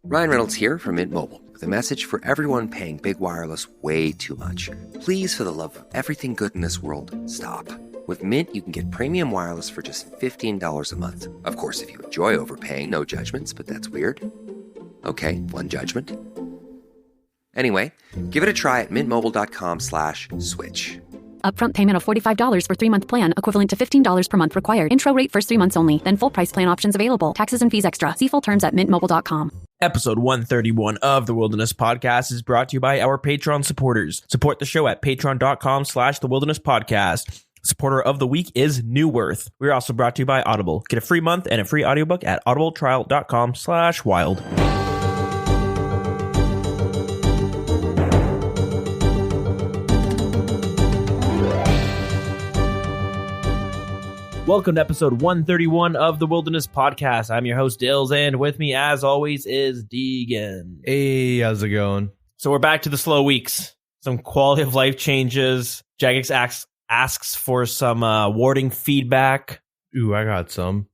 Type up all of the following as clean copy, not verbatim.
Ryan Reynolds here from Mint Mobile with a message for everyone paying big wireless way too much. Please, for the love of everything good in this world, stop. With Mint, you can get premium wireless for just $15 a month. Of course, if you enjoy overpaying, no judgments, but that's weird. Okay, one judgment. Anyway, give it a try at mintmobile.com/switch. Upfront payment of $45 for 3-month plan, equivalent to $15 per month required. Intro rate first 3 months only, then full price plan options available. Taxes and fees extra. See full terms at mintmobile.com. Episode 131 of the Wilderness Podcast is brought to you by our Patreon supporters. Support the show at patreon.com/the Wilderness Podcast. Supporter of the week is Newerth. We're also brought to you by Audible. Get a free month and a free audiobook at audibletrial.com/wild. Welcome to episode 131 of the Wilderness Podcast. I'm your host, Dills, and with me, as always, is Deegan. Hey, how's it going? So we're back to the slow weeks. Some quality of life changes. Jagex asks for some warding feedback. Ooh, I got some.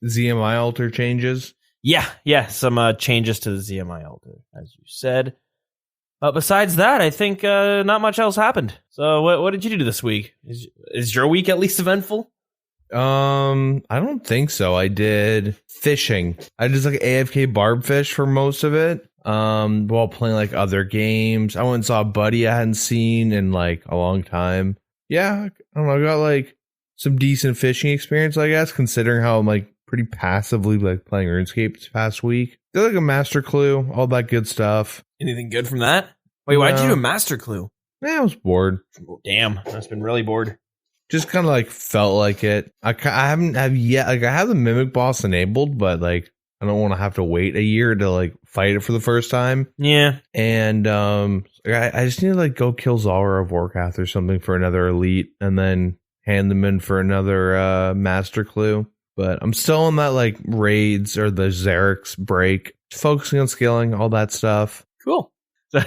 ZMI altar changes? Yeah, some changes to the ZMI altar, as you said. But besides that, I think not much else happened. So what did you do this week? Is your week at least eventful? I don't think so. I did fishing. I just like AFK barb fish for most of it. While playing like other games. I went and saw a buddy I hadn't seen in like a long time. Yeah, I don't know. I got like some decent fishing experience, I guess, considering how I'm like pretty passively like playing RuneScape this past week. Did like a master clue, all that good stuff. Anything good from that? Wait, why'd you do a master clue? Yeah, I was bored. Oh, damn, I've been really bored. Just kind of like felt like it. I haven't have yet. Like I have the mimic boss enabled, but like I don't want to have to wait a year to like fight it for the first time. Yeah, and I just need to like go kill Zara of Warcath or something for another elite, and then hand them in for another master clue. But I'm still on that like raids or the Xerix break, focusing on scaling, all that stuff. Cool. So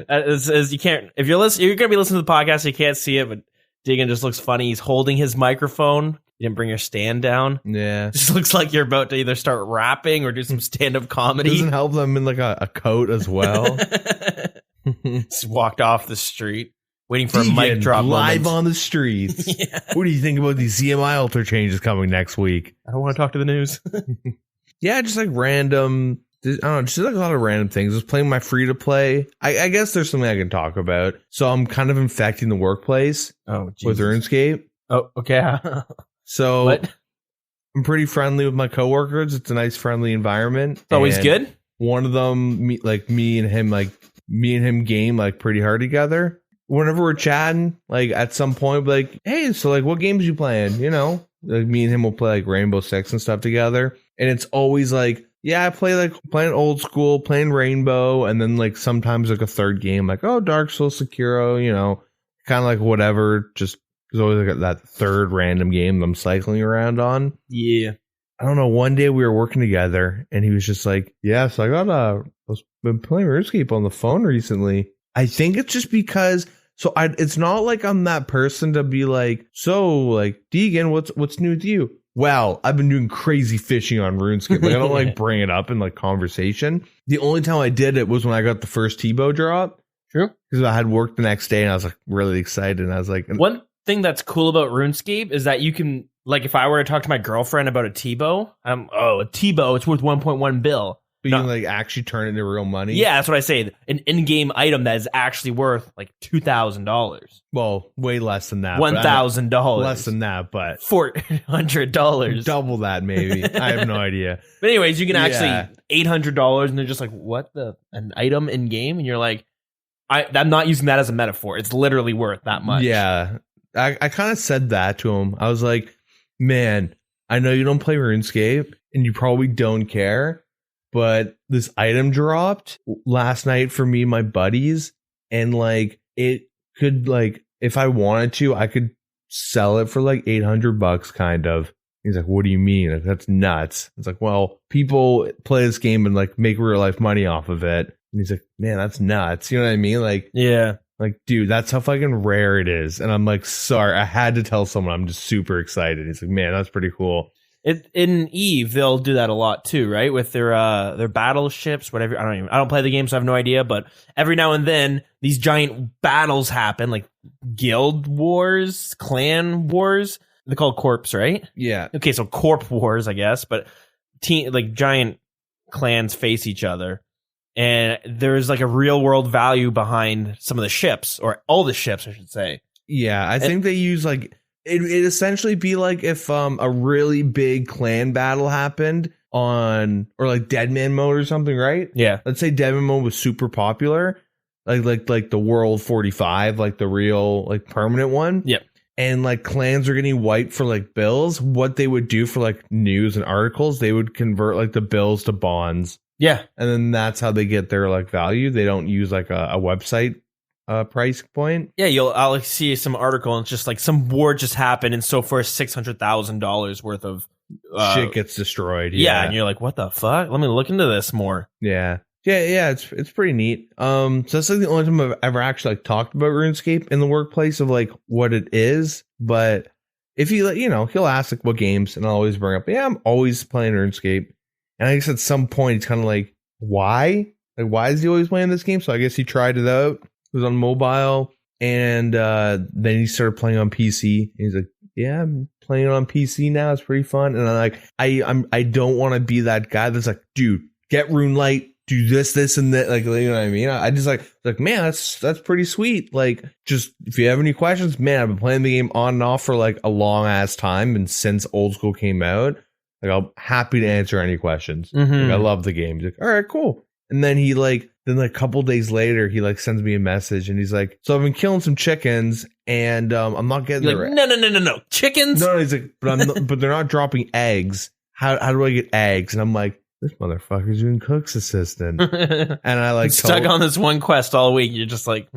as you can't, if you're gonna be listening to the podcast, you can't see it, but Deegan just looks funny. He's holding his microphone. You didn't bring your stand down. Yeah, it just looks like you're about to either start rapping or do some stand-up comedy. It doesn't help them in like a coat as well. Just walked off the street, waiting for a mic drop live moment. On the streets. Yeah. What do you think about these ZMI altar changes coming next week? I don't want to talk to the news. Yeah, just like random. I don't know, just like a lot of random things. Just playing my free to play. I guess there's something I can talk about. So I'm kind of infecting the workplace with RuneScape. Oh, okay. So what? I'm pretty friendly with my coworkers. It's a nice, friendly environment. It's always good. One of them, me and him game like pretty hard together. Whenever we're chatting, like at some point, like, hey, so like, what games you playing? You know, like me and him will play like Rainbow Six and stuff together, and it's always like, yeah, I play like playing old school, playing Rainbow, and then like sometimes like a third game, like Dark Souls, Sekiro, you know, kind of like whatever. Just there's always like that third random game that I'm cycling around on. Yeah, I don't know. One day we were working together, and he was just like, "Yeah, so I've been playing RuneScape on the phone recently." I think it's just because. So it's not like I'm that person to be like, so like Deegan, what's new with you? Well, I've been doing crazy fishing on RuneScape. Like I don't like bring it up in like conversation. The only time I did it was when I got the first T-bow drop. True. Because I had work the next day and I was like really excited. And I was like, one thing that's cool about RuneScape is that you can, like, if I were to talk to my girlfriend about a T-bow, a T-bow, it's worth 1.1 bill. But you can like actually turn it into real money. Yeah, that's what I say. An in-game item that is actually worth like $2,000. Well, way less than that. $1,000. Less than that, but $400. Double that, maybe. I have no idea. But anyways, you can actually $800, and they're just like, what an item in game, and you're like, I'm not using that as a metaphor. It's literally worth that much. Yeah, I kind of said that to him. I was like, man, I know you don't play RuneScape, and you probably don't care. But this item dropped last night for me and my buddies, and like it could, like, if I wanted to, I could sell it for like $800 kind of. He's like, what do you mean? Like, that's nuts. It's like, well, people play this game and like make real life money off of it. And he's like, man, that's nuts. You know what I mean? Like, yeah, like, dude, that's how fucking rare it is. And I'm like, sorry, I had to tell someone. I'm just super excited. He's like, man, that's pretty cool. In Eve, they'll do that a lot too, right? With their battleships, whatever. I don't play the game, so I have no idea. But every now and then, these giant battles happen, like guild wars, clan wars. They're called corps, right? Yeah. Okay, so corp wars, I guess, but like giant clans face each other, and there's like a real world value behind some of the ships, or all the ships, I should say. Yeah, I think they use like it essentially be like if a really big clan battle happened on, or like Deadman mode or something, right? Yeah. Let's say Deadman mode was super popular, like the World 45, like the real like permanent one. Yep. And like clans are getting wiped for like bills. What they would do for like news and articles, they would convert like the bills to bonds. Yeah. And then that's how they get their like value. They don't use like a website price point. Yeah, I'll like, see some article and it's just like some war just happened, and so for $600,000 worth of shit gets destroyed. Yeah, and you're like, what the fuck? Let me look into this more. Yeah. It's pretty neat. So that's like the only time I've ever actually like talked about RuneScape in the workplace of like what it is. But if you he'll ask like what games, and I'll always bring up, yeah, I'm always playing RuneScape. And I guess at some point it's kind of like, why? Like, why is he always playing this game? So I guess he tried it out. It was on mobile, and then he started playing on PC. And he's like, yeah, I'm playing it on PC now. It's pretty fun. And I'm like, I don't want to be that guy that's like, dude, get RuneLite, do this, and that. Like, you know what I mean? I just like, man, that's pretty sweet. Like, just if you have any questions, man, I've been playing the game on and off for like a long ass time, and since Old School came out, like I'm happy to answer any questions. Mm-hmm. Like, I love the game. He's like, all right, cool. And then he like a couple days later, he like sends me a message, and he's like, so I've been killing some chickens, and I'm not getting no, chickens. No, he's like, but they're not dropping eggs. How do I get eggs? And I'm like, this motherfucker's doing cook's assistant. And I like stuck on this one quest all week. You're just like,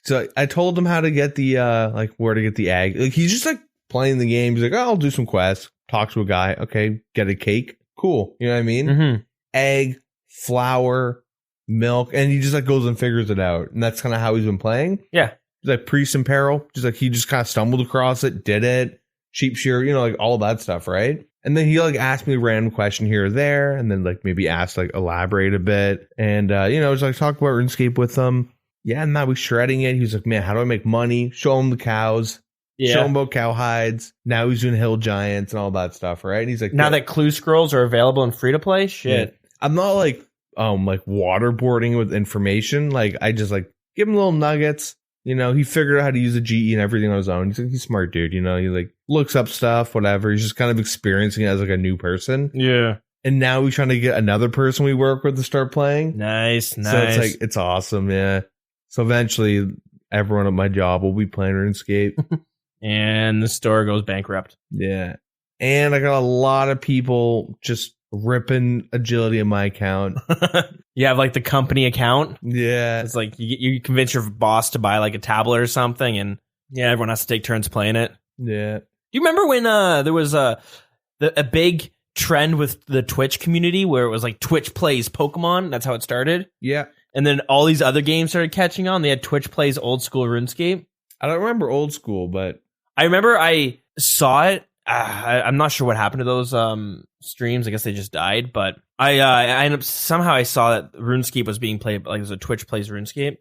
So I told him how to get the like where to get the egg. Like he's just like playing the game. He's like, oh, I'll do some quests. Talk to a guy. Okay, get a cake. Cool. You know what I mean? Mm-hmm. Egg, flour, milk, and he just like goes and figures it out. And that's kind of how he's been playing. Yeah. He's like priest in peril. Just like he just kind of stumbled across it, did it. Sheep shear, like all that stuff, right? And then he like asked me a random question here or there, and then like maybe asked like elaborate a bit, and just like talk about RuneScape with him. Yeah, and now we're shredding it. He was like, man, how do I make money? Show him the cows. Yeah. Show him about cow hides. Now he's doing hill giants and all that stuff, right? And he's like, now that clue scrolls are available in free to play, shit. Yeah. I'm not like waterboarding with information. Like I just like give him little nuggets. He figured out how to use a GE and everything on his own. He's a smart dude. He like looks up stuff, whatever. He's just kind of experiencing it as like a new person. Yeah. And now he's trying to get another person we work with to start playing. Nice. So it's like, it's awesome. Yeah. So eventually everyone at my job will be playing RuneScape. And the store goes bankrupt. Yeah. And I got a lot of people just ripping agility in my account. You have like the company account. Yeah. It's like you convince your boss to buy like a tablet or something, and yeah, everyone has to take turns playing it. Yeah. Do you remember when there was a big trend with the Twitch community where it was like Twitch plays Pokemon? That's how it started. Yeah. And then all these other games started catching on. They had Twitch plays old school RuneScape. I don't remember old school, but I remember I saw it. I'm not sure what happened to those streams. I guess they just died. But I ended up somehow I saw that RuneScape was being played, like there's a Twitch plays RuneScape,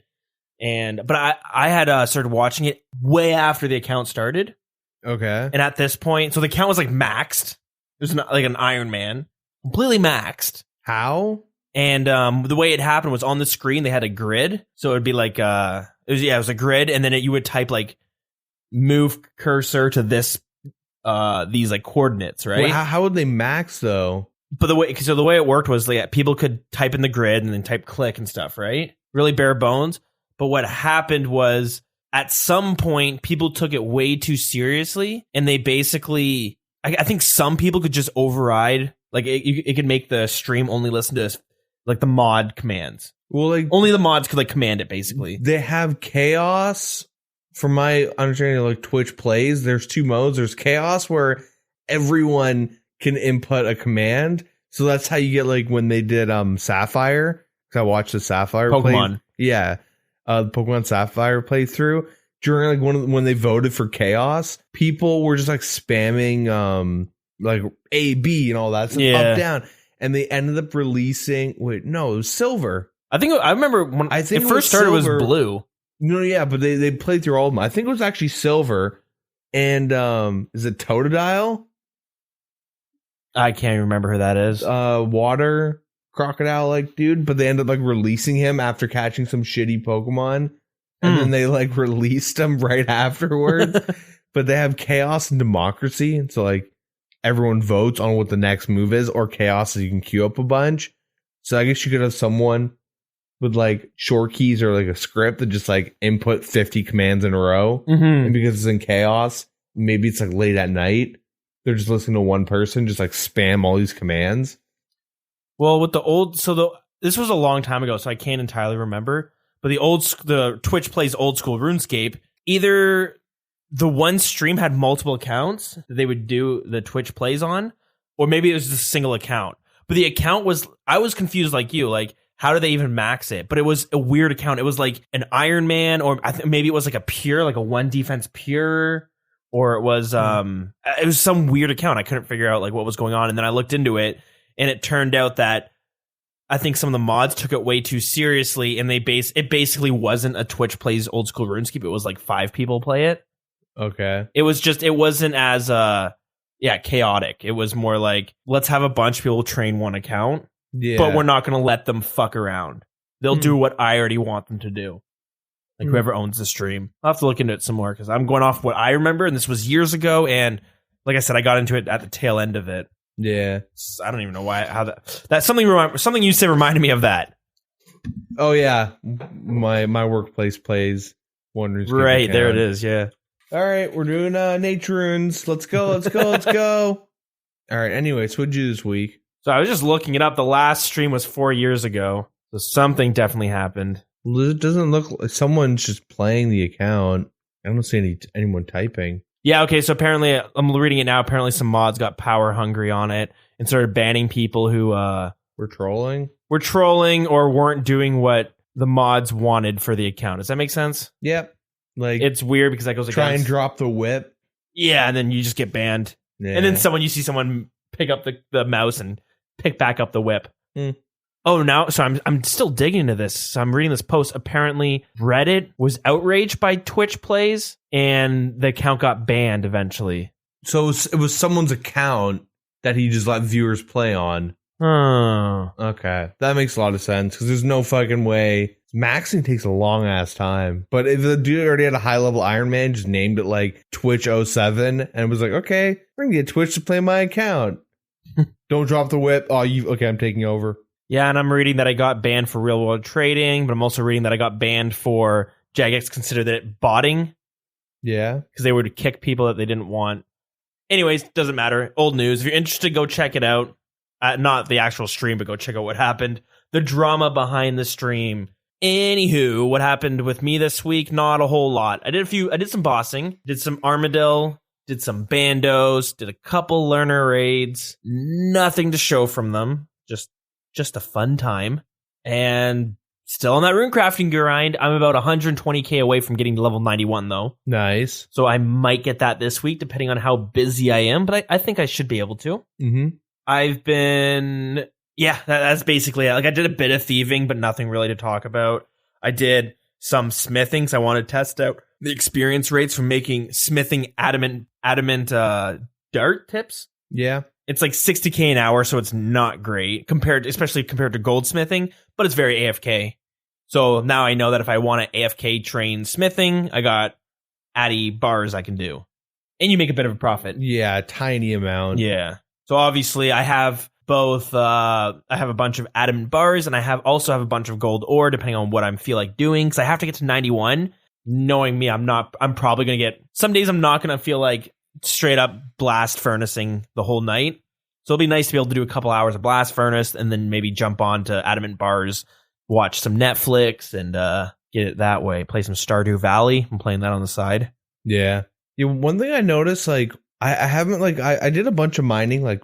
but I had started watching it way after the account started. Okay. And at this point, so the account was like maxed. It was like an Iron Man, completely maxed. How? And the way it happened was on the screen they had a grid, so it would be like it was a grid, and then you would type like move cursor to this. These like coordinates, right? Well, how would they max though? But the way it worked was like people could type in the grid and then type click and stuff, right? Really bare bones. But what happened was at some point people took it way too seriously, and they basically, I think some people could just override, like it could make the stream only listen to like the mod commands. Well, like only the mods could like command it basically. They have chaos. From my understanding, like Twitch plays, there's two modes. There's chaos where everyone can input a command. So that's how you get like when they did Sapphire. Because I watched the Sapphire Pokemon. Yeah, Pokemon Sapphire playthrough. During like when they voted for chaos, people were just like spamming like A, B, and all that stuff, up, down. And they ended up releasing, it was silver. I remember when it first started, it was blue. No, yeah, but they played through all of them. I think it was actually silver. And is it Totodile? I can't remember who that is. Water crocodile like dude, but they ended up like releasing him after catching some shitty Pokemon. And then they like released him right afterwards. But they have chaos and democracy. And so like everyone votes on what the next move is, or chaos is you can queue up a bunch. So I guess you could have someone with like short keys or like a script that just like input 50 commands in a row. And because it's in chaos, maybe it's like late at night, they're just listening to one person just like spam all these commands. Well, with this was a long time ago, so I can't entirely remember. But the Twitch plays old school RuneScape. Either the one stream had multiple accounts that they would do the Twitch plays on, or maybe it was just a single account. But the account I was confused like you, like how do they even max it? But it was a weird account. It was like an Iron Man, or maybe it was like a pure, like a 1 defense pure, or it was some weird account. I couldn't figure out like what was going on, and then I looked into it, and it turned out that I think some of the mods took it way too seriously, and it basically wasn't a Twitch plays old school RuneScape. It was like 5 people play it. Okay. It wasn't as chaotic. It was more like, let's have a bunch of people train one account, but we're not going to let them fuck around. They'll do what I already want them to do. Like whoever owns the stream. I'll have to look into it some more because I'm going off what I remember, and this was years ago, and like I said, I got into it at the tail end of it. Yeah, I don't even know that's something you said reminded me of that. Oh yeah, my workplace plays one RuneScape right account. There it is. Yeah. All right, we're doing nature runes. Let's go. All right. Anyways, what'd you do this week? So I was just looking it up. The last stream was 4 years ago, so something definitely happened. It doesn't look like someone's just playing the account. I don't see anyone typing. Yeah, okay, so apparently, I'm reading it now, apparently some mods got power hungry on it and started banning people who were trolling or weren't doing what the mods wanted for the account. Does that make sense? Yep. Like it's weird because that goes try and drop the whip. Yeah, and then you just get banned. Yeah. And then you see someone pick up the mouse and pick back up the whip. Oh, now, so I'm still digging into this. So I'm reading this post. Apparently, Reddit was outraged by Twitch plays, and the account got banned eventually. So it was someone's account that he just let viewers play on. Oh. Okay. That makes a lot of sense, because there's no fucking way. Maxing takes a long-ass time. But if the dude already had a high-level Iron Man, just named it, like, Twitch 07, and was like, okay, we're going to get Twitch to play my account. Don't drop the whip. Oh, okay, I'm taking over. Yeah, and I'm reading that I got banned for real-world trading, but I'm also reading that I got banned for Jagex considered it botting. Yeah. Because they would kick people that they didn't want. Anyways, doesn't matter. Old news. If you're interested, go check it out. Not the actual stream, but go check out what happened. The drama behind the stream. Anywho, what happened with me this week? Not a whole lot. I did some bossing. Did some Armadillo. Did some Bandos. Did a couple learner raids. Nothing to show from them. Just a fun time, and still on that rune crafting grind. I'm about 120k away from getting to level 91 though. Nice. So I might get that this week depending on how busy I am, but I think I should be able to. I've been, that's basically it. Like I did a bit of thieving, but nothing really to talk about. I did some smithing, so I want to test out the experience rates from making smithing adamant dart tips. Yeah. It's like 60k an hour, so it's not great especially compared to goldsmithing, but it's very AFK. So now I know that if I want to AFK train smithing, I got addy bars I can do. And you make a bit of a profit. Yeah, a tiny amount. Yeah. So obviously I have both, I have a bunch of adamant bars, and I also have a bunch of gold ore, depending on what I feel like doing, because I have to get to 91. Knowing me, I'm probably going to some days I'm not going to feel like straight up blast furnacing the whole night. So it'll be nice to be able to do a couple hours of blast furnace and then maybe jump on to adamant bars, watch some Netflix, and get it that way. Play some Stardew Valley. I'm playing that on the side. Yeah. One thing I noticed, like I haven't I did a bunch of mining like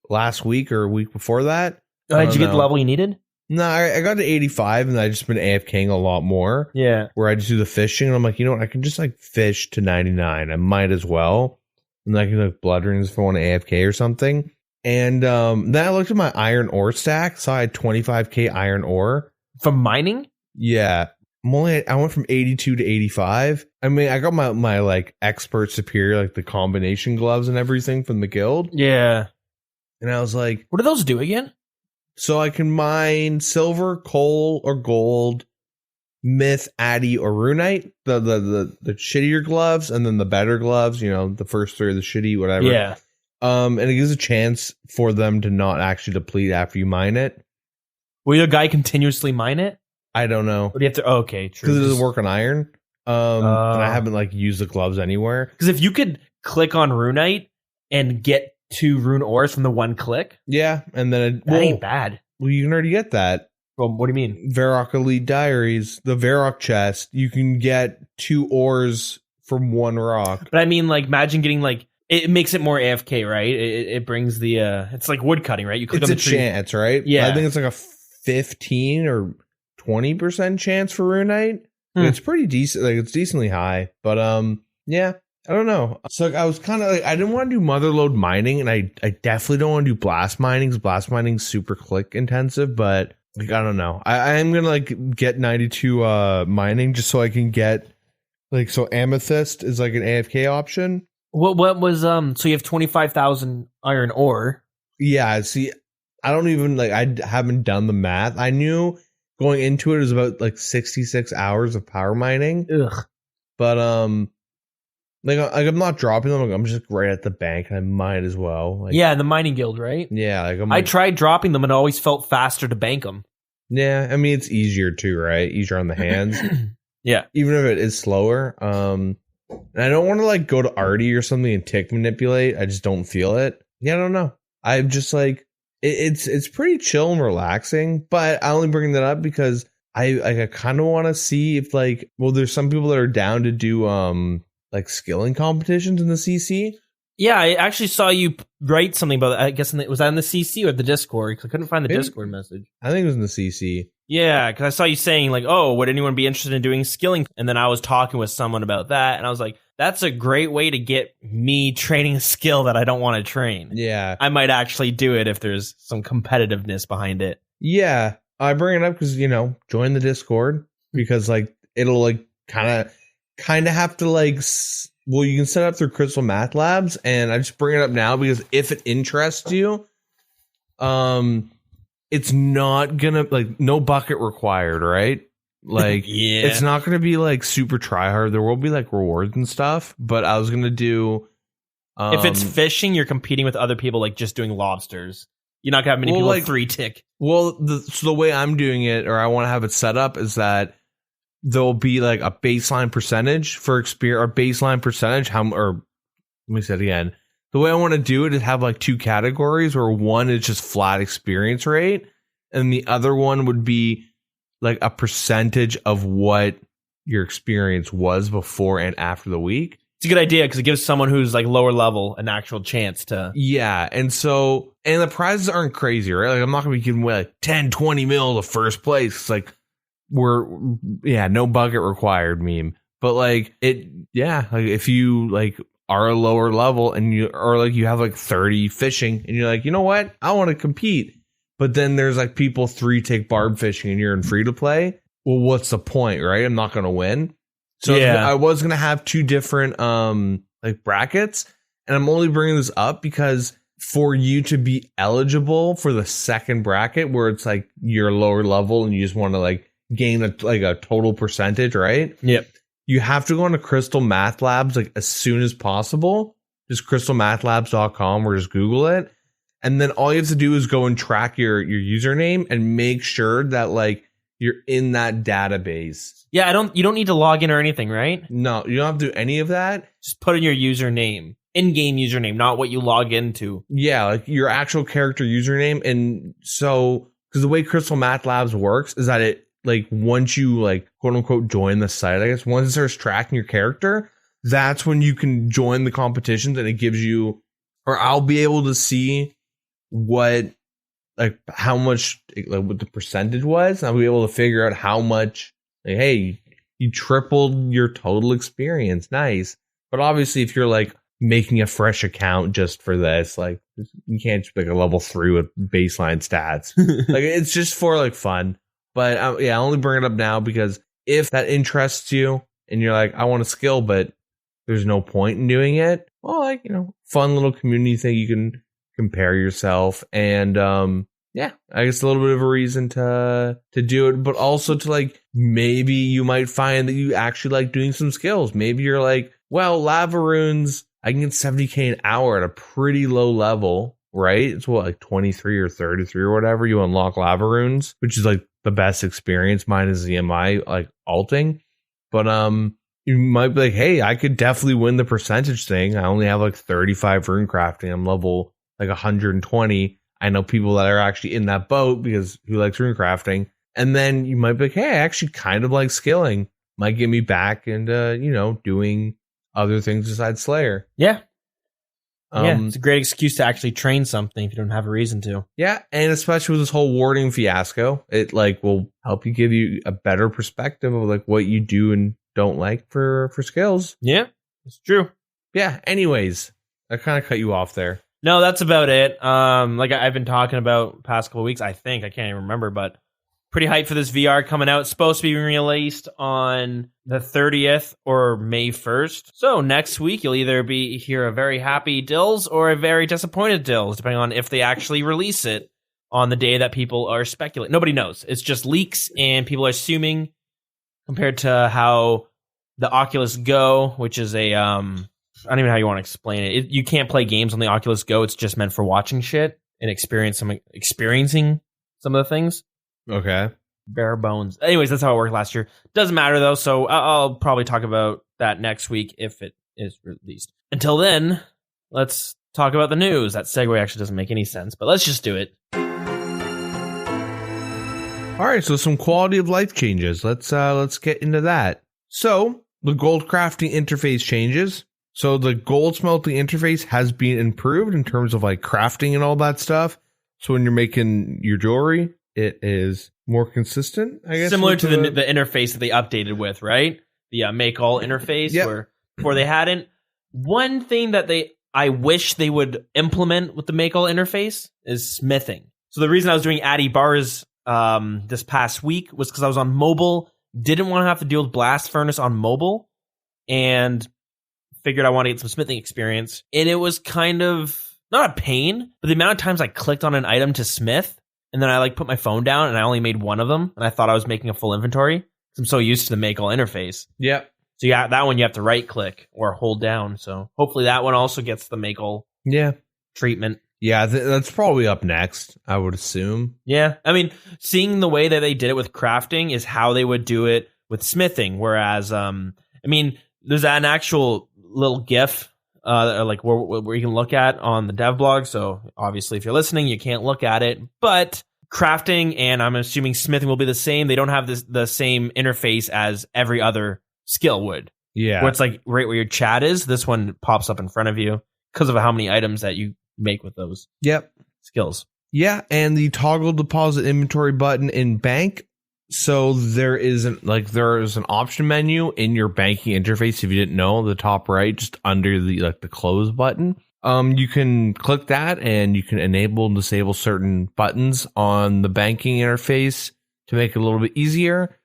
last week or a week before that. Did you get the level you needed? No, I got to 85, and I just been AFKing a lot more. Yeah. Where I just do the fishing, and I'm like, you know what? I can just like fish to 99. I might as well. and like blood runes if I want to AFK or something. And then I looked at my iron ore stack, so I had 25k iron ore from mining. Yeah, I went from 82 to 85. I mean, I got my like expert superior, like the combination gloves and everything from the guild. Yeah, and I was like, what do those do again? So I can mine silver, coal, or gold, myth, addy, or runite. The shittier gloves, and then the better gloves. You know, the first three are the shitty, whatever. Yeah. And it gives a chance for them to not actually deplete after you mine it. Will your guy continuously mine it? I don't know. Or do you have to? Oh, okay, true. Because it doesn't work on iron. And I haven't like used the gloves anywhere. Because if you could click on runite and get 2 rune ores from the one click, yeah, and then that ain't bad. Well, you can already get that. Well, what do you mean? Varrock Elite Diaries, the Varrock chest. You can get 2 ores from 1 rock. But I mean, like, imagine getting like. It makes it more AFK, right? It brings the it's like wood cutting, right? You click on the tree. Chance, right? Yeah, I think it's like a 15 or 20% chance for runite. It's pretty decent. Like it's decently high, but yeah, I don't know. So like, I was kind of like, I didn't want to do motherlode mining, and I definitely don't want to do blast mining. Blast mining's super click intensive, but like I don't know. I am gonna like get 92 mining just so I can get like so amethyst is like an AFK option. What was so you have 25,000 iron ore? Yeah, see, I don't even like I haven't done the math. I knew going into it was about like 66 hours of power mining. Ugh. But like I'm not dropping them. Like, I'm just right at the bank, and I might as well. Like, yeah, the mining guild, right? Yeah, like I tried dropping them, and it always felt faster to bank them. Yeah, I mean it's easier too, right? Easier on the hands. Yeah, even if it is slower. And I don't want to like go to Artie or something and tick manipulate. I just don't feel it. Yeah, I don't know. I'm just like it's pretty chill and relaxing. But I only bring that up because I kind of want to see if like there's some people that are down to do like skilling competitions in the CC. Yeah, I actually saw you write something about that. I guess was that in the CC or the Discord? Because I couldn't find the Discord message. I think it was in the CC. Yeah, because I saw you saying like, oh, would anyone be interested in doing skilling? And then I was talking with someone about that, and I was like, that's a great way to get me training a skill that I don't want to train. Yeah. I might actually do it if there's some competitiveness behind it. Yeah, I bring it up because, join the Discord because like it'll like kind of have to like, well, you can set up through Crystal Math Labs, and I just bring it up now because if it interests you, it's not gonna like no bucket required, right? Like, yeah, it's not gonna be like super try hard. There will be like rewards and stuff, but I was gonna do. If it's fishing, you're competing with other people, like just doing lobsters. You're not gonna have many people like 3 tick. Well, so the way I'm doing it, or I want to have it set up, is that there'll be like a baseline percentage for experience, or baseline percentage. Let me say it again. The way I want to do it is have like 2 categories where one is just flat experience rate, and the other one would be like a percentage of what your experience was before and after the week. It's a good idea because it gives someone who's like lower level an actual chance to. Yeah. And the prizes aren't crazy, right? Like I'm not going to be giving away like 10, 20 mil to first place. It's like no bucket required meme. But like like if you like are a lower level and you have like 30 fishing and you're like, you know what? I want to compete. But then there's like people 3 take barb fishing and you're in free to play. Well, what's the point, right? I'm not going to win. So yeah. I was going to have 2 different like brackets, and I'm only bringing this up because for you to be eligible for the second bracket where it's like you're lower level and you just want to like gain a total percentage, right? Yep. You have to go on to Crystal Math Labs like as soon as possible. Just crystalmathlabs.com or just Google it. And then all you have to do is go and track your username and make sure that like you're in that database. Yeah, you don't need to log in or anything, right? No, you don't have to do any of that. Just put in your username. In-game username, not what you log into. Yeah, like your actual character username. And so, because the way Crystal Math Labs works is that it like once you like quote unquote join the site, I guess once it starts tracking your character, that's when you can join the competitions, and it gives you, or I'll be able to see what like how much like what the percentage was. I'll be able to figure out how much like, hey, you tripled your total experience. Nice. But obviously if you're like making a fresh account just for this. Like, you can't just pick a level 3 with baseline stats. Like, it's just for like fun. But I only bring it up now because if that interests you and you're like, I want a skill, but there's no point in doing it. Well, like, fun little community thing. You can compare yourself, and I guess a little bit of a reason to do it, but also to like, maybe you might find that you actually like doing some skills. Maybe you're like, well, lava runes, I can get 70k an hour at a pretty low level, right? It's what, like 23 or 33 or whatever. You unlock lava runes, which is like the best experience. Mine is the MI, like alting. But you might be like, hey, I could definitely win the percentage thing. I only have like 35 rune crafting. I'm level like 120. I know people that are actually in that boat because who likes rune crafting. And then you might be like, hey, I actually kind of like skilling. Might get me back into, doing other things besides Slayer. Yeah. It's a great excuse to actually train something if you don't have a reason to. Yeah, and especially with this whole warding fiasco, it like will help you give you a better perspective of like what you do and don't like for skills. Yeah, it's true. Yeah, anyways, I kind of cut you off there. No, that's about it. Like I've been talking about past couple of weeks, I think. I can't even remember, but pretty hyped for this VR coming out. It's supposed to be released on the 30th or May 1st. So next week, you'll either hear a very happy Dills or a very disappointed Dills, depending on if they actually release it on the day that people are speculating. Nobody knows. It's just leaks, and people are assuming, compared to how the Oculus Go, which is a... I don't even know how you want to explain it. You can't play games on the Oculus Go. It's just meant for watching shit and experiencing some of the things. Okay. Bare bones. Anyways, that's how it worked last year. Doesn't matter though, so I'll probably talk about that next week if it is released. Until then, let's talk about the news. That segue actually doesn't make any sense, but let's just do it. All right, so some quality of life changes. Let's get into that. So the gold crafting interface changes. So the gold smelting interface has been improved in terms of like crafting and all that stuff. So when you're making your jewelry, it is more consistent, I guess. Similar to the interface that they updated with, right? The make all interface, where before they hadn't. One thing that I wish they would implement with the make all interface is smithing. So the reason I was doing Addy bars this past week was because I was on mobile, didn't want to have to deal with blast furnace on mobile, and figured I want to get some smithing experience. And it was kind of not a pain, but the amount of times I clicked on an item to smith, and then I like put my phone down and I only made one of them, and I thought I was making a full inventory. I'm so used to the make all interface. Yep. So yeah, that one you have to right click or hold down. So hopefully that one also gets the make all treatment. Yeah, that's probably up next, I would assume. Yeah, I mean, seeing the way that they did it with crafting is how they would do it with smithing. Whereas, I mean, there's an actual little GIF like where you can look at on the dev blog. So obviously if you're listening, you can't look at it, but crafting and I'm assuming smithing will be the same. They don't have the same interface as every other skill would. Yeah. Where it's like right where your chat is, this one pops up in front of you because of how many items that you make with those skills. Yeah, and the toggle deposit inventory button in bank. So there is an option menu in your banking interface. If you didn't know, the top right, just under the close button, you can click that and you can enable and disable certain buttons on the banking interface to make it a little bit easier.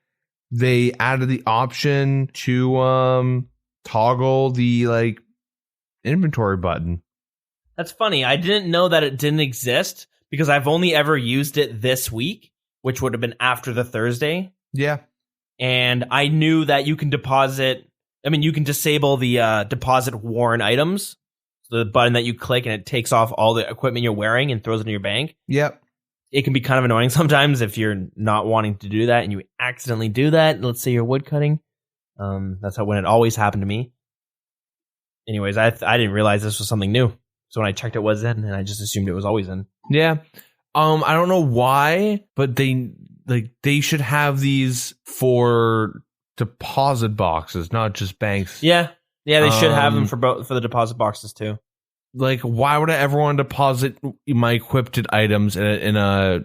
They added the option to toggle the inventory button. That's funny. I didn't know that it didn't exist because I've only ever used it this week, which would have been after the Thursday. Yeah. And I knew that you can you can disable the deposit worn items. So the button that you click and it takes off all the equipment you're wearing and throws it in your bank. Yep. It can be kind of annoying sometimes if you're not wanting to do that and you accidentally do that. Let's say you're wood cutting. That's when it always happened to me. Anyways, I didn't realize this was something new. So when I checked it was in, and I just assumed it was always in. Yeah. I don't know why, but they should have these for deposit boxes, not just banks. Yeah. Yeah, they should have them for the deposit boxes too. Like, why would I ever want to deposit my equipped items in a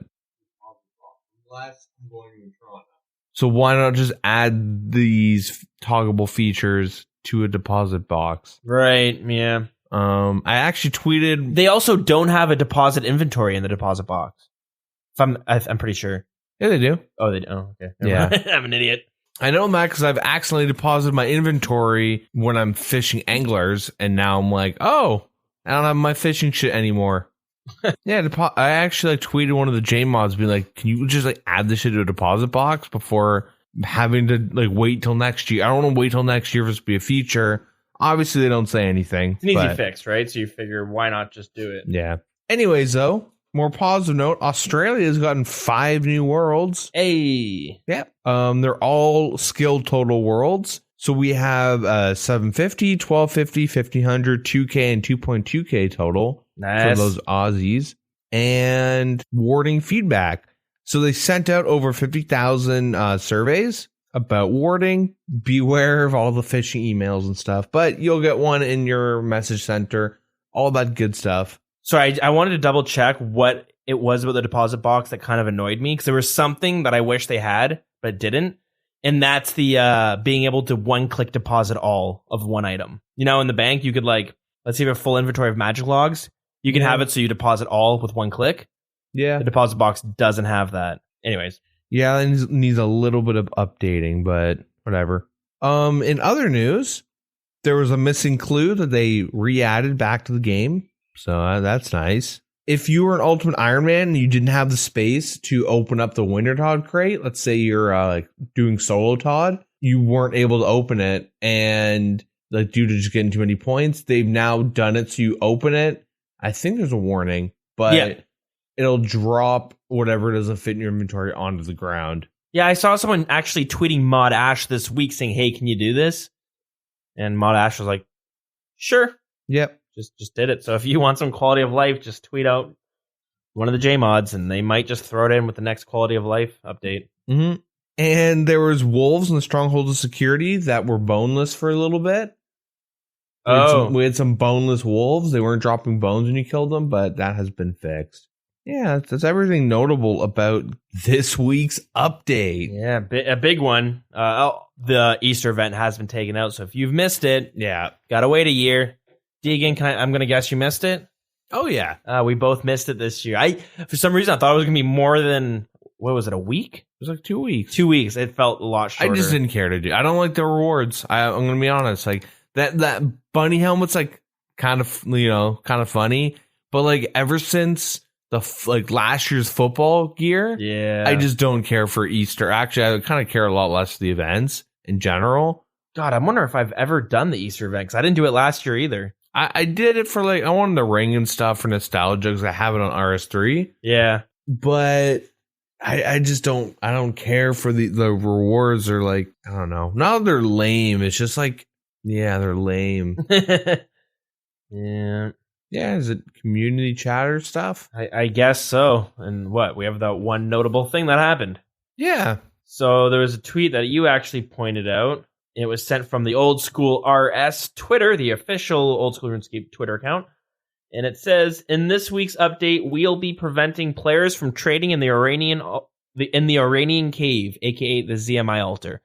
So why not just add these toggleable features to a deposit box? Right, yeah. I actually tweeted. They also don't have a deposit inventory in the deposit box. I'm pretty sure. Yeah, they do. Oh, they do. Oh, okay. Yeah. I'm an idiot. I know that because I've accidentally deposited my inventory when I'm fishing anglers, and now I'm like, oh, I don't have my fishing shit anymore. Yeah, I actually tweeted one of the J mods, being like, can you just add this shit to a deposit box before having to wait till next year? I don't want to wait till next year for this to be a feature. Obviously, they don't say anything. It's an easy fix, right? So you figure, why not just do it? Yeah. Anyways, though, more positive note, Australia has gotten 5 new worlds. Hey. Yeah. They're all skill total worlds. So we have 750, 1250, 1500, 2K, and 2.2K total for those Aussies. And warding feedback. So they sent out over 50,000 surveys about warding. Beware of all the phishing emails and stuff. But you'll get one in your message center. All that good stuff. So I wanted to double check what it was about the deposit box that kind of annoyed me, because there was something that I wish they had but didn't, and that's the being able to one-click deposit all of one item. You know, in the bank, you could let's say you have a full inventory of magic logs, you can have it so you deposit all with one click. Yeah, the deposit box doesn't have that. Anyways, yeah, it needs a little bit of updating, but whatever. In other news, there was a missing clue that they re-added back to the game. So that's nice. If you were an Ultimate Iron Man and you didn't have the space to open up the Winter Todd crate, let's say you're doing solo Todd, you weren't able to open it, and due to just getting too many points, they've now done it so you open it. I think there's a warning, but it'll drop whatever doesn't fit in your inventory onto the ground. Yeah, I saw someone actually tweeting Mod Ash this week saying, hey, can you do this? And Mod Ash was like, sure. Yep. Just did it. So if you want some quality of life, just tweet out one of the J mods, and they might just throw it in with the next quality of life update. Mm-hmm. And there was wolves in the strongholds of security that were boneless for a little bit. We had some boneless wolves. They weren't dropping bones when you killed them, but that has been fixed. Yeah, that's everything notable about this week's update. Yeah, a big one. The Easter event has been taken out, so if you've missed it, gotta wait a year. Deegan, I'm going to guess you missed it? Oh, yeah. We both missed it this year. For some reason, I thought it was going to be more than, what was it, a week? It was like 2 weeks. 2 weeks. It felt a lot shorter. I just didn't care to do. I don't like the rewards. I'm going to be honest. That bunny helmet's kind of funny. But ever since the last year's football gear, I just don't care for Easter. Actually, I kind of care a lot less for the events in general. God, I wonder if I've ever done the Easter event, because I didn't do it last year either. I did it for I wanted the ring and stuff for nostalgia because I have it on RS3. Yeah. But I just don't care for the rewards or I don't know. Not that they're lame. It's just they're lame. Yeah. Yeah, is it community chatter stuff? I guess so. And we have that one notable thing that happened. Yeah. So there was a tweet that you actually pointed out. It was sent from the Old School RS Twitter, the official Old School RuneScape Twitter account. And it says, in this week's update, we'll be preventing players from trading in the Iranian cave, aka the ZMI altar.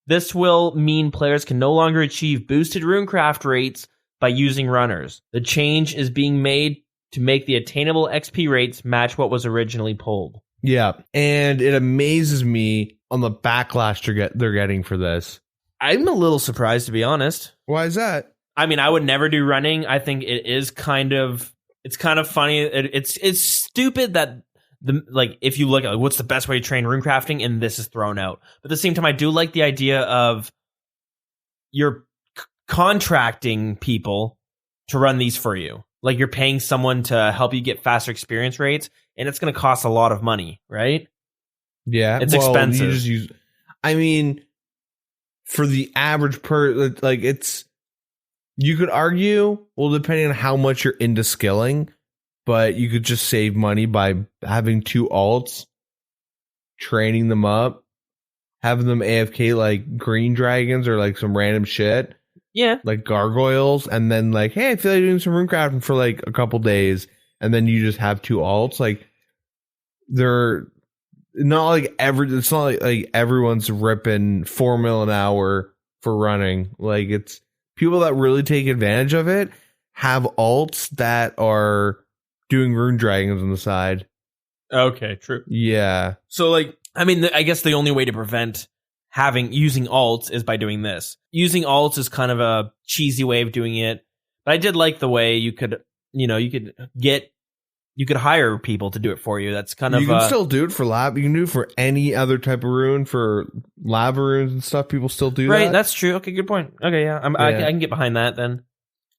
This will mean players can no longer achieve boosted runecraft rates by using runners. The change is being made to make the attainable XP rates match what was originally pulled. Yeah, and it amazes me on the backlash they're getting for this. I'm a little surprised, to be honest. Why is that? I mean, I would never do running. I think it is kind of funny. It's stupid that if you look at what's the best way to train runecrafting, and this is thrown out. But at the same time, I do like the idea of you're contracting people to run these for you. You're paying someone to help you get faster experience rates, and it's going to cost a lot of money, right? Yeah, it's expensive. For the average you could argue, well, depending on how much you're into skilling, but you could just save money by having 2 alts, training them up, having them AFK green dragons or some random shit. Yeah. Gargoyles, and then hey, I feel like doing some runecrafting for a couple days, and then you just have 2 alts. They're not it's not like everyone's ripping 4 mil an hour for running. It's people that really take advantage of it have alts that are doing rune dragons on the side. Okay, true. Yeah. So, like, I mean, I guess the only way to prevent using alts is by doing this. Using alts is kind of a cheesy way of doing it, but I did like the way you could hire people to do it for you. That's kind of you can still do it for lab. You can do it for any other type of rune, for lava runes and stuff. People still do that. Right, that's true. Okay, good point. Okay, yeah, I can get behind that then.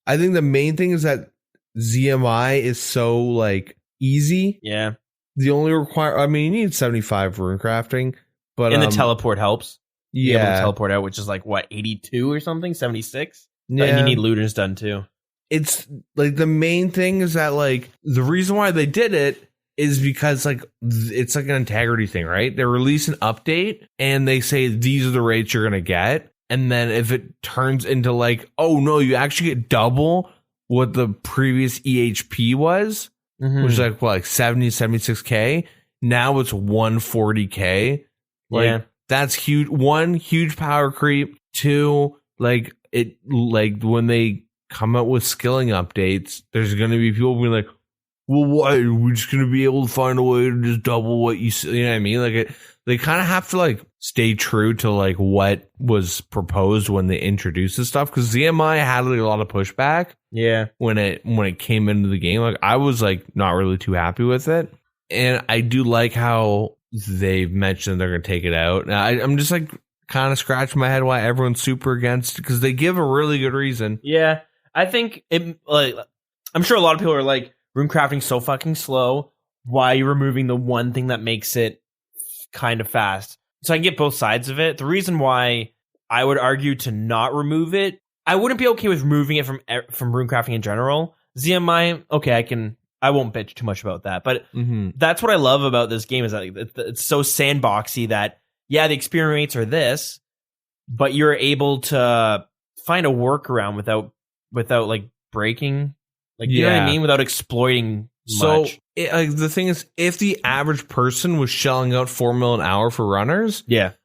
I think the main thing is that ZMI is so like easy. Yeah. The only you need 75 rune crafting, but and the teleport helps. Yeah, able to teleport out, which is like what, 82 or something, 76. Yeah, and you need looters done too. It's like the main thing is that like the reason why they did it is because like it's like an integrity thing, right? They release an update and they say these are the rates you're gonna get, and then if it turns into like, oh no, you actually get double what the previous EHP was, which is like 70, 76k. Now it's 140k. Like that's huge. One, huge power creep. Two, like it, like when they come out with skilling updates, there's going to be people being like, well, why? We're just going to be able to find a way to just double what you know what I mean? Like they kind of have to like stay true to like what was proposed when they introduced this stuff. Cause ZMI had like a lot of pushback. Yeah. When it came into the game, like I was like not really too happy with it. And I do like how they've mentioned they're going to take it out. Now, I'm just like kind of scratching my head why everyone's super against it, because they give a really good reason. Yeah, I think it. Like, I'm sure a lot of people are like, rune crafting's so fucking slow. Why are you removing the one thing that makes it kind of fast? So I can get both sides of it. The reason why I would argue to not remove it, I wouldn't be okay with removing it from rune crafting in general. ZMI, okay, I won't bitch too much about that, but that's what I love about this game is that it's so sandboxy that, yeah, the experience rates are this, but you're able to find a workaround without like breaking, like, you know what I mean? Without exploiting much. So like the thing is, if the average person was shelling out 4 mil an hour for runners,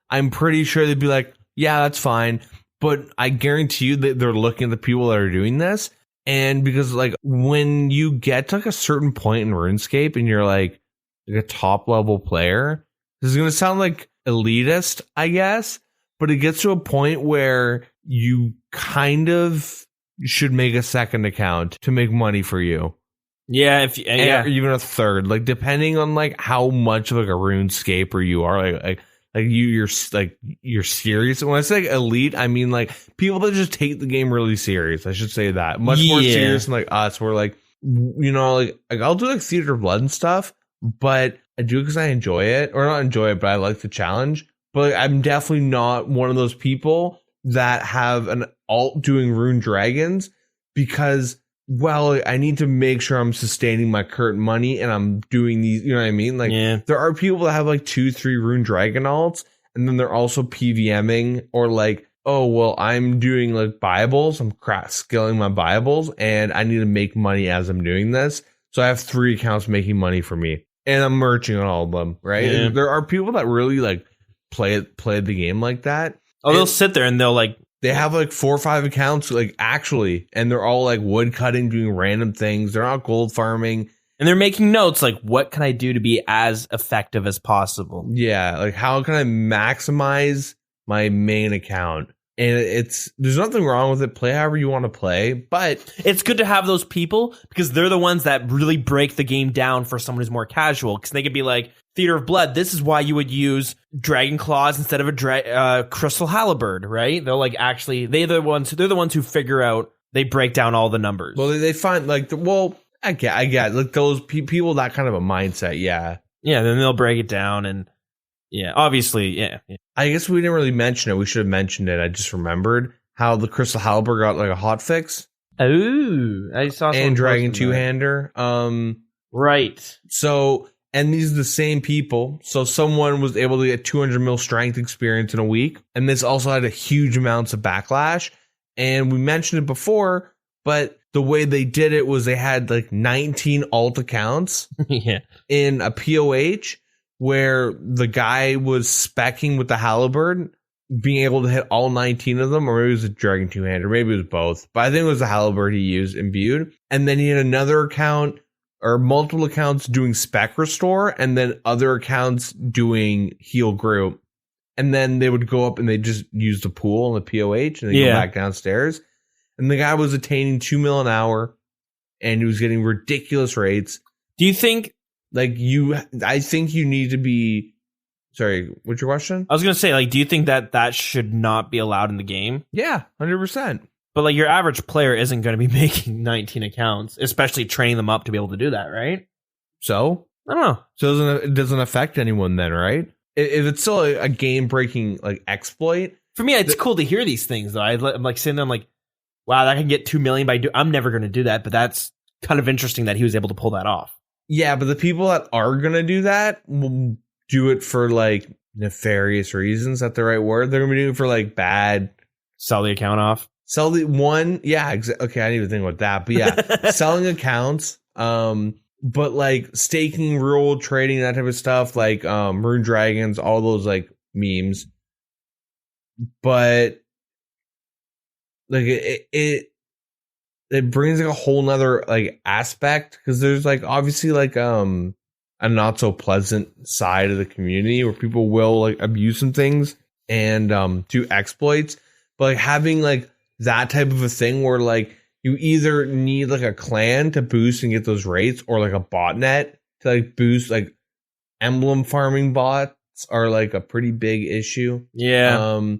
I'm pretty sure they'd be like, yeah, that's fine. But I guarantee you that they're looking at the people that are doing this. And because like when you get to like a certain point in RuneScape and you're like a top level player, this is going to sound like elitist, I guess, but it gets to a point where you kind of should make a second account to make money for you. Yeah, or even a third, like depending on like how much of like a RuneScaper you are, like you're serious. And when I say like elite, I mean like people that just take the game really serious. I should say that much more serious than like us. We're like, you know, like I'll do like Theater of Blood and stuff, but I do it because I enjoy it, or not enjoy it, but I like the challenge. But like, I'm definitely not one of those people that have an alt doing rune dragons because, well, I need to make sure I'm sustaining my current money and I'm doing these, you know what I mean? Like there are people that have like 2-3 rune dragon alts, and then they're also PVMing, or like, oh, well, I'm doing like Bibles. I'm skilling my Bibles and I need to make money as I'm doing this. So I have 3 accounts making money for me and I'm merching on all of them. Right. Yeah. And there are people that really like play the game like that. Oh, they'll sit there and they'll like, they have like 4 or 5 accounts, like actually, and they're all like wood cutting, doing random things. They're not gold farming. And they're making notes like, what can I do to be as effective as possible? Yeah. Like, how can I maximize my main account? And there's nothing wrong with it. Play however you want to play, but it's good to have those people because they're the ones that really break the game down for someone who's more casual. Because they could be like, Theater of Blood, this is why you would use Dragon Claws instead of a Crystal Halberd, right? They'll like they're the ones who figure out, they break down all the numbers. Well, they find like, I get like those people, that kind of a mindset. Yeah. Yeah. Then they'll break it down and obviously. Yeah. I guess we didn't really mention it. We should have mentioned it. I just remembered how the Crystal Halberd got like a hot fix. Oh, I saw. And Dragon 2-hander. Right. So, and these are the same people. So someone was able to get 200 mil strength experience in a week. And this also had a huge amounts of backlash. And we mentioned it before, but the way they did it was they had like 19 alt accounts in a POH where the guy was speccing with the halberd, being able to hit all 19 of them, or maybe it was a Dragon Two-Hander, maybe it was both. But I think it was the Halberd he used imbued. And then he had another account or multiple accounts doing spec restore, and then other accounts doing heal group. And then they would go up and they just use the pool and the POH and they go back downstairs. And the guy was attaining 2 mil an hour and he was getting ridiculous rates. Do you think I think you need to be, sorry, what's your question? I was going to say, like, do you think that should not be allowed in the game? Yeah, 100%. But like your average player isn't going to be making 19 accounts, especially training them up to be able to do that, right? So? I don't know. So it doesn't affect anyone then, right? If it's still a game-breaking like exploit. For me, it's cool to hear these things, though. I'm like sitting there, I'm like, wow, that can get 2 million I'm never going to do that, but that's kind of interesting that he was able to pull that off. Yeah, but the people that are going to do that will do it for like nefarious reasons. Is that the right word? They're going to be doing it for like bad. Sell the account off. Sell the one. Yeah. Okay. I didn't even think about that. But yeah, selling accounts. But like staking, real world trading, that type of stuff, like Rune Dragons, all those like memes. But like it brings like a whole nother like aspect, because there's like obviously like a not so pleasant side of the community where people will like abuse some things and do exploits. But like having like that type of a thing where like you either need like a clan to boost and get those rates, or like a botnet to like boost. Like emblem farming bots are like a pretty big issue. Yeah. And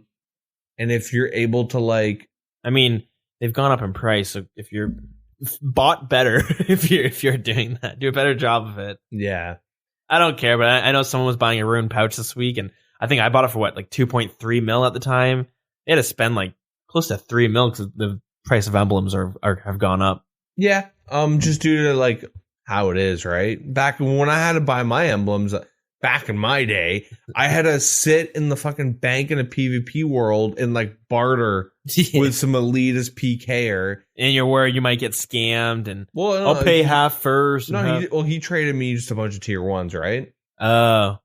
if you're able to like, I mean, they've gone up in price. So if you're bought better, if you're doing that, do a better job of it. Yeah. I don't care, but I know someone was buying a Rune pouch this week, and I think I bought it for what, like 2.3 mil at the time. They had to spend like close to 3 mil because the price of emblems have gone up. Yeah. Just due to like how it is, right? Back when I had to buy my emblems, back in my day, I had to sit in the fucking bank in a PvP world and like barter with some elitist PKer. And you're worried you might get scammed, and well, I'll pay half first. No, he traded me just a bunch of tier 1s, right? Oh.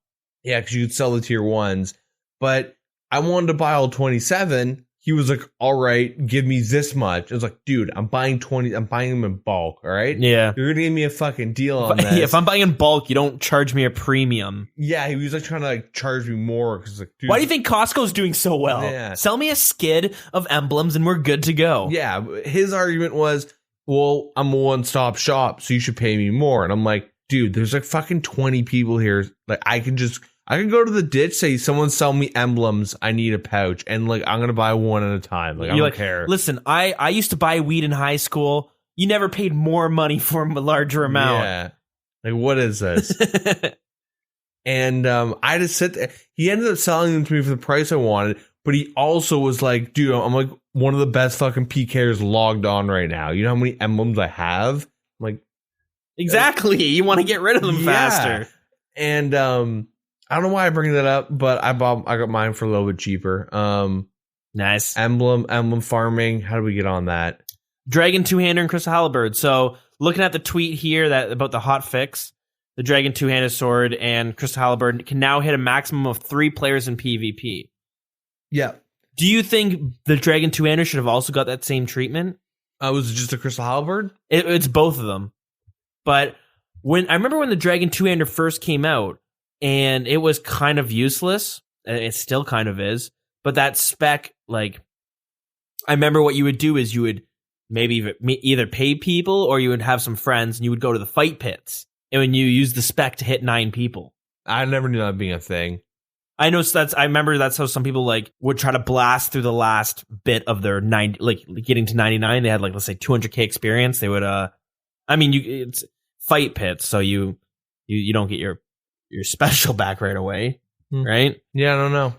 Yeah, because you could sell the tier 1s. But I wanted to buy all 27. He was like, all right, give me this much. I was like, dude, I'm buying 20. I'm buying them in bulk, all right? Yeah. You're going to give me a fucking deal on this. If I'm buying in bulk, you don't charge me a premium. Yeah, he was like trying to like charge me more. Cause like, dude, why do you think Costco's doing so well? Yeah. Sell me a skid of emblems and we're good to go. Yeah, his argument was, well, I'm a one-stop shop, so you should pay me more. And I'm like, dude, there's like fucking 20 people here. Like, I can go to the ditch, say, someone sell me emblems, I need a pouch, and like I'm gonna buy one at a time. Like, I don't care. Listen, I used to buy weed in high school. You never paid more money for a larger amount. Yeah. Like, what is this? And I just sit there. He ended up selling them to me for the price I wanted, but he also was like, dude, I'm like one of the best fucking PKers logged on right now. You know how many emblems I have? I'm like, exactly. You want to get rid of them faster. And I don't know why I bring that up, but I got mine for a little bit cheaper. Nice. Emblem farming. How do we get on that? Dragon Two-Hander and Crystal Halberd. So looking at the tweet here that about the hot fix, the Dragon Two-Handed Sword and Crystal Halberd can now hit a maximum of 3 players in PvP. Yeah. Do you think the Dragon Two-Hander should have also got that same treatment? Was it just a Crystal Halberd? It's both of them. But I remember when the Dragon Two-Hander first came out, and it was kind of useless. It still kind of is. But that spec, like, I remember what you would do is you would maybe either pay people or you would have some friends and you would go to the fight pits. And when you use the spec to hit 9 people. I never knew that being a thing. I know I remember that's how some people like would try to blast through the last bit of their 90, like getting to 99. They had like, let's say 200k experience. They would, it's fight pits. So you don't get your special back right away, right? Yeah, I don't know.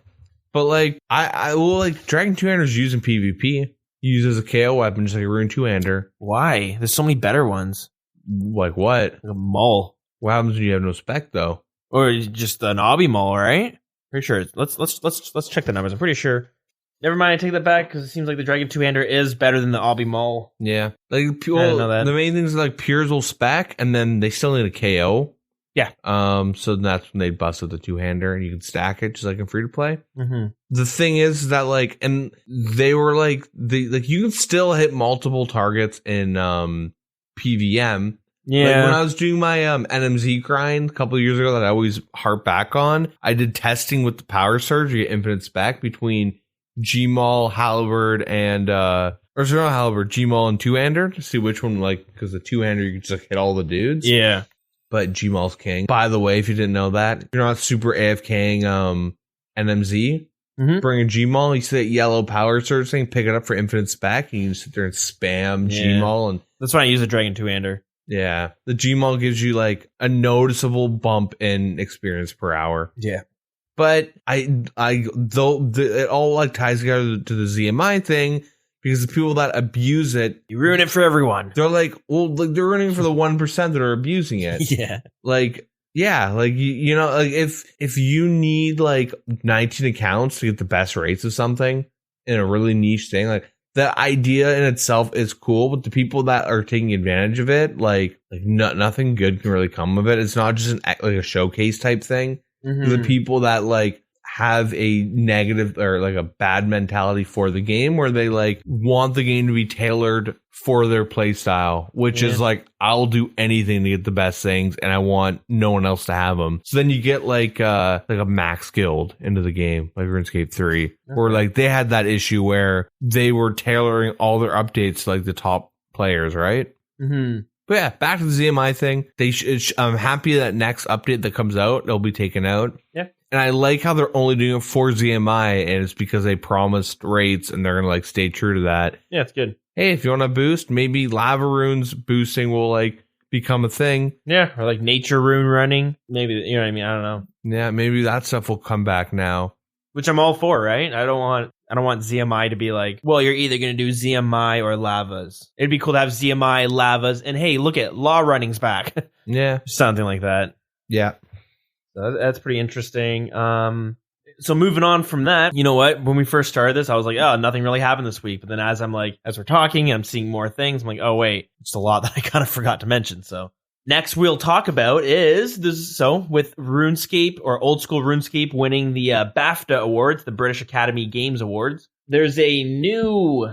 But like, I will like Dragon Two-Hander's used in PvP. Used as a KO weapon, just like a Rune Two-Hander. Why? There's so many better ones. Like what? Like a Maul. What happens when you have no spec though? Or just an Obby Maul, right? Pretty sure. Let's check the numbers. I'm pretty sure. Never mind, I take that back because it seems like the Dragon Two-Hander is better than the Obby Maul. Yeah, like people. The main thing is like Pures will spec, and then they still need a KO. Yeah. So that's when they busted the 2-hander and you can stack it just like in free to play. Mm-hmm. The thing is that like, and they were like, you can still hit multiple targets in PVM. Yeah. Like when I was doing my NMZ grind a couple of years ago that I always harp back on, I did testing with the power surge to get infinite spec between Gmaul, Halberd, and Halberd, Gmaul, and 2-hander to see which one, like, because the 2-hander you can just like, hit all the dudes. Yeah. But Gmaul's king. By the way, if you didn't know that, you're not super AFKing NMZ. Mm-hmm. Bring a Gmaul, you see that yellow power surge thing, pick it up for infinite spec, and you can sit there and spam Gmaul. And that's why I use a Dragon 2-hander. yeah, the Gmaul gives you like a noticeable bump in experience per hour. Yeah. But it all like ties together to the ZMI thing because the people that abuse it, You ruin it for everyone. they're like, well, like they're running for the 1% that are abusing it. Yeah. Like, yeah, like you know, like if you need like 19 accounts to get the best rates of something in a really niche thing, like the idea in itself is cool, but the people that are taking advantage of it, like nothing good can really come of it. It's not just like a showcase type thing. Mm-hmm. The people that like have a negative or like a bad mentality for the game where they like want the game to be tailored for their play style, which is like, I'll do anything to get the best things and I want no one else to have them. So then you get like a max guild into the game, like RuneScape 3, where like they had that issue where they were tailoring all their updates to like the top players, right? Mm-hmm. But yeah, back to the ZMI thing. I'm happy that next update that comes out, it'll be taken out. Yeah. And I like how they're only doing it for ZMI, and it's because they promised rates, and they're going to like stay true to that. Yeah, it's good. Hey, if you want to boost, maybe lava runes boosting will like become a thing. Yeah, or like nature rune running. Maybe, you know what I mean? I don't know. Yeah, maybe that stuff will come back now. Which I'm all for, right? I don't want ZMI to be like, well, you're either going to do ZMI or lavas. It'd be cool to have ZMI, lavas, and hey, look at law running's back. Yeah. Something like that. Yeah. So that's pretty interesting. So moving on from that, you know what? When we first started this, I was like, oh, nothing really happened this week. But then as we're talking, I'm seeing more things. I'm like, oh, wait, it's a lot that I kind of forgot to mention. So next we'll talk about is this. So with RuneScape or old school RuneScape winning the BAFTA Awards, the British Academy Games Awards, there's a new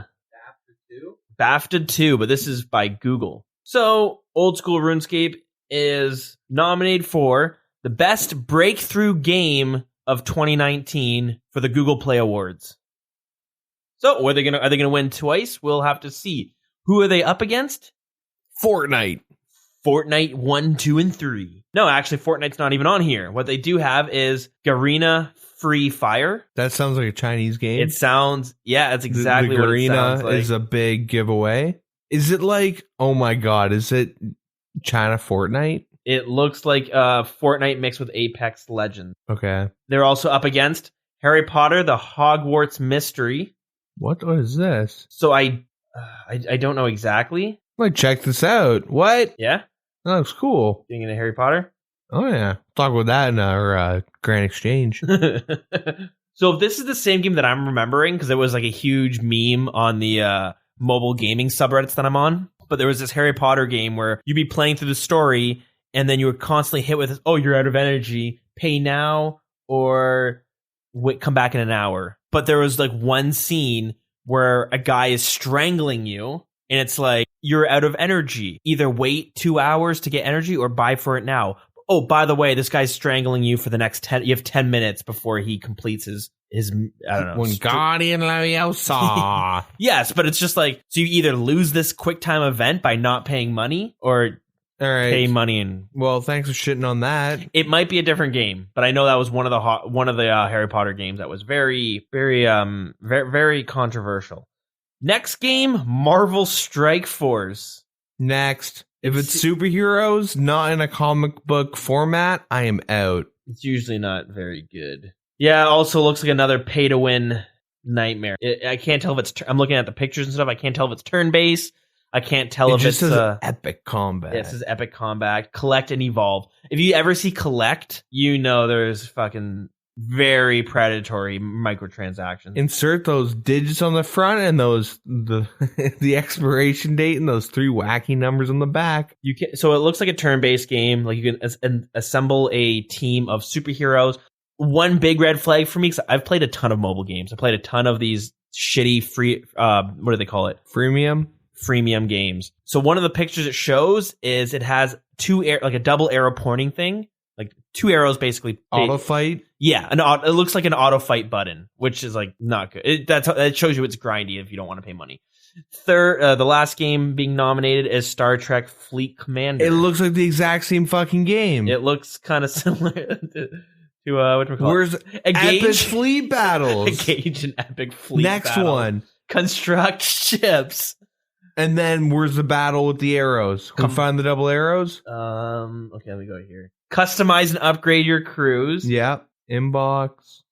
BAFTA 2, but this is by Google. So old school RuneScape is nominated for the best breakthrough game of 2019 for the Google Play Awards. So are they gonna win twice? We'll have to see. Who are they up against? Fortnite 1, 2, and 3. No, actually, Fortnite's not even on here. What they do have is Garena Free Fire. That sounds like a Chinese game. It sounds, yeah, that's exactly the what it sounds like. is a big giveaway. Is it like, oh my god, is it China Fortnite? It looks like Fortnite mixed with Apex Legends. Okay. They're also up against Harry Potter, the Hogwarts Mystery. What is this? So I don't know exactly. Wait, check this out. What? Yeah? That looks cool. Being into Harry Potter? Oh yeah. Talk about that in our Grand Exchange. So if this is the same game that I'm remembering, because it was like a huge meme on the mobile gaming subreddits that I'm on, but there was this Harry Potter game where you'd be playing through the story and then you were constantly hit with, oh, you're out of energy, pay now or come back in an hour. But there was like one scene where a guy is strangling you and it's like, you're out of energy. Either wait 2 hours to get energy or buy for it now. Oh, by the way, this guy's strangling you for the next 10. You have 10 minutes before he completes his I don't know. Wingardium Leviosa. Yes, but it's just like, so you either lose this quick time event by not paying money or All right. pay money. And well, thanks for shitting on that. it might be a different game, but I know that was one of the Harry Potter games that was very, very, very, very controversial. Next game, Marvel Strike Force. Next. If it's superheroes, not in a comic book format, I am out. It's usually not very good. Yeah, it also looks like another pay-to-win nightmare. I can't tell if it's... I'm looking at the pictures and stuff. I can't tell if it's turn-based. I can't tell if it's... epic combat. Yeah, it says epic combat. Collect and evolve. If you ever see collect, you know there's fucking very predatory microtransactions. Insert those digits on the front and the expiration date and those 3 wacky numbers on the back. So it looks like a turn-based game. Like you can assemble a team of superheroes. One big red flag for me, because I've played a ton of mobile games. I played a ton of these shitty free, what do they call it? Freemium games. So one of the pictures it shows is it has like a double arrow pointing thing. Like 2 arrows basically. Auto fight? Yeah, it looks like an auto fight button, which is like not good. That shows you it's grindy if you don't want to pay money. Third, the last game being nominated is Star Trek Fleet Commander. It looks like the exact same fucking game. It looks kind of similar to what we call Where's epic fleet battles? Engage in epic fleet Next battle. one. Construct ships. And then where's the battle with the arrows? Come find the double arrows? Okay, let me go here. Customize and upgrade your crews. Yeah. Inbox.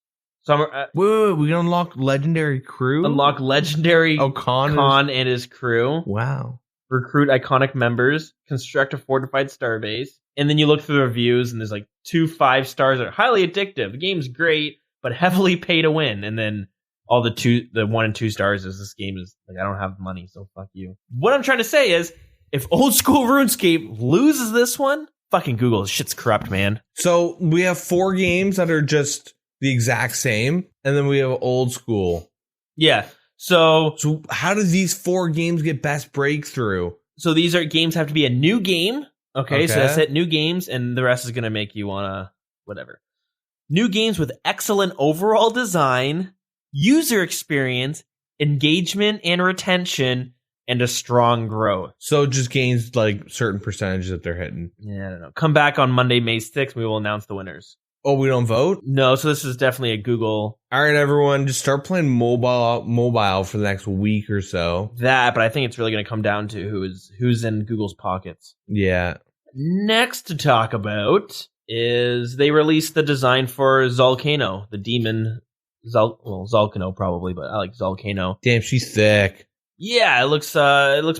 Wait, we can unlock legendary crew? Unlock legendary Khan and his crew. Wow. Recruit iconic members. Construct a fortified starbase. And then you look through the reviews and there's like 2 5 stars that are highly addictive. The game's great, but heavily pay to win. And then all the 1 and 2 stars is this game is like, I don't have money, so fuck you. What I'm trying to say is, if old school RuneScape loses this one, fucking Google, this shit's corrupt, man. So we have 4 games that are just the exact same, and then we have old school. Yeah. So how do these 4 games get best breakthrough? So these games have to be a new game. Okay, so that's it. New games, and the rest is going to make you want to whatever. New games with excellent overall design, user experience, engagement and retention, and a strong growth. So just gains like certain percentages that they're hitting. Yeah, I don't know. Come back on Monday, May 6th. We will announce the winners. Oh, we don't vote? No, so this is definitely a Google. All right, everyone, just start playing mobile for the next week or so. But I think it's really going to come down to who's in Google's pockets. Yeah. Next to talk about is they released the design for Zolcano, the demon. Zolcano probably, but I like Zolcano. Damn, she's thick. Yeah, it looks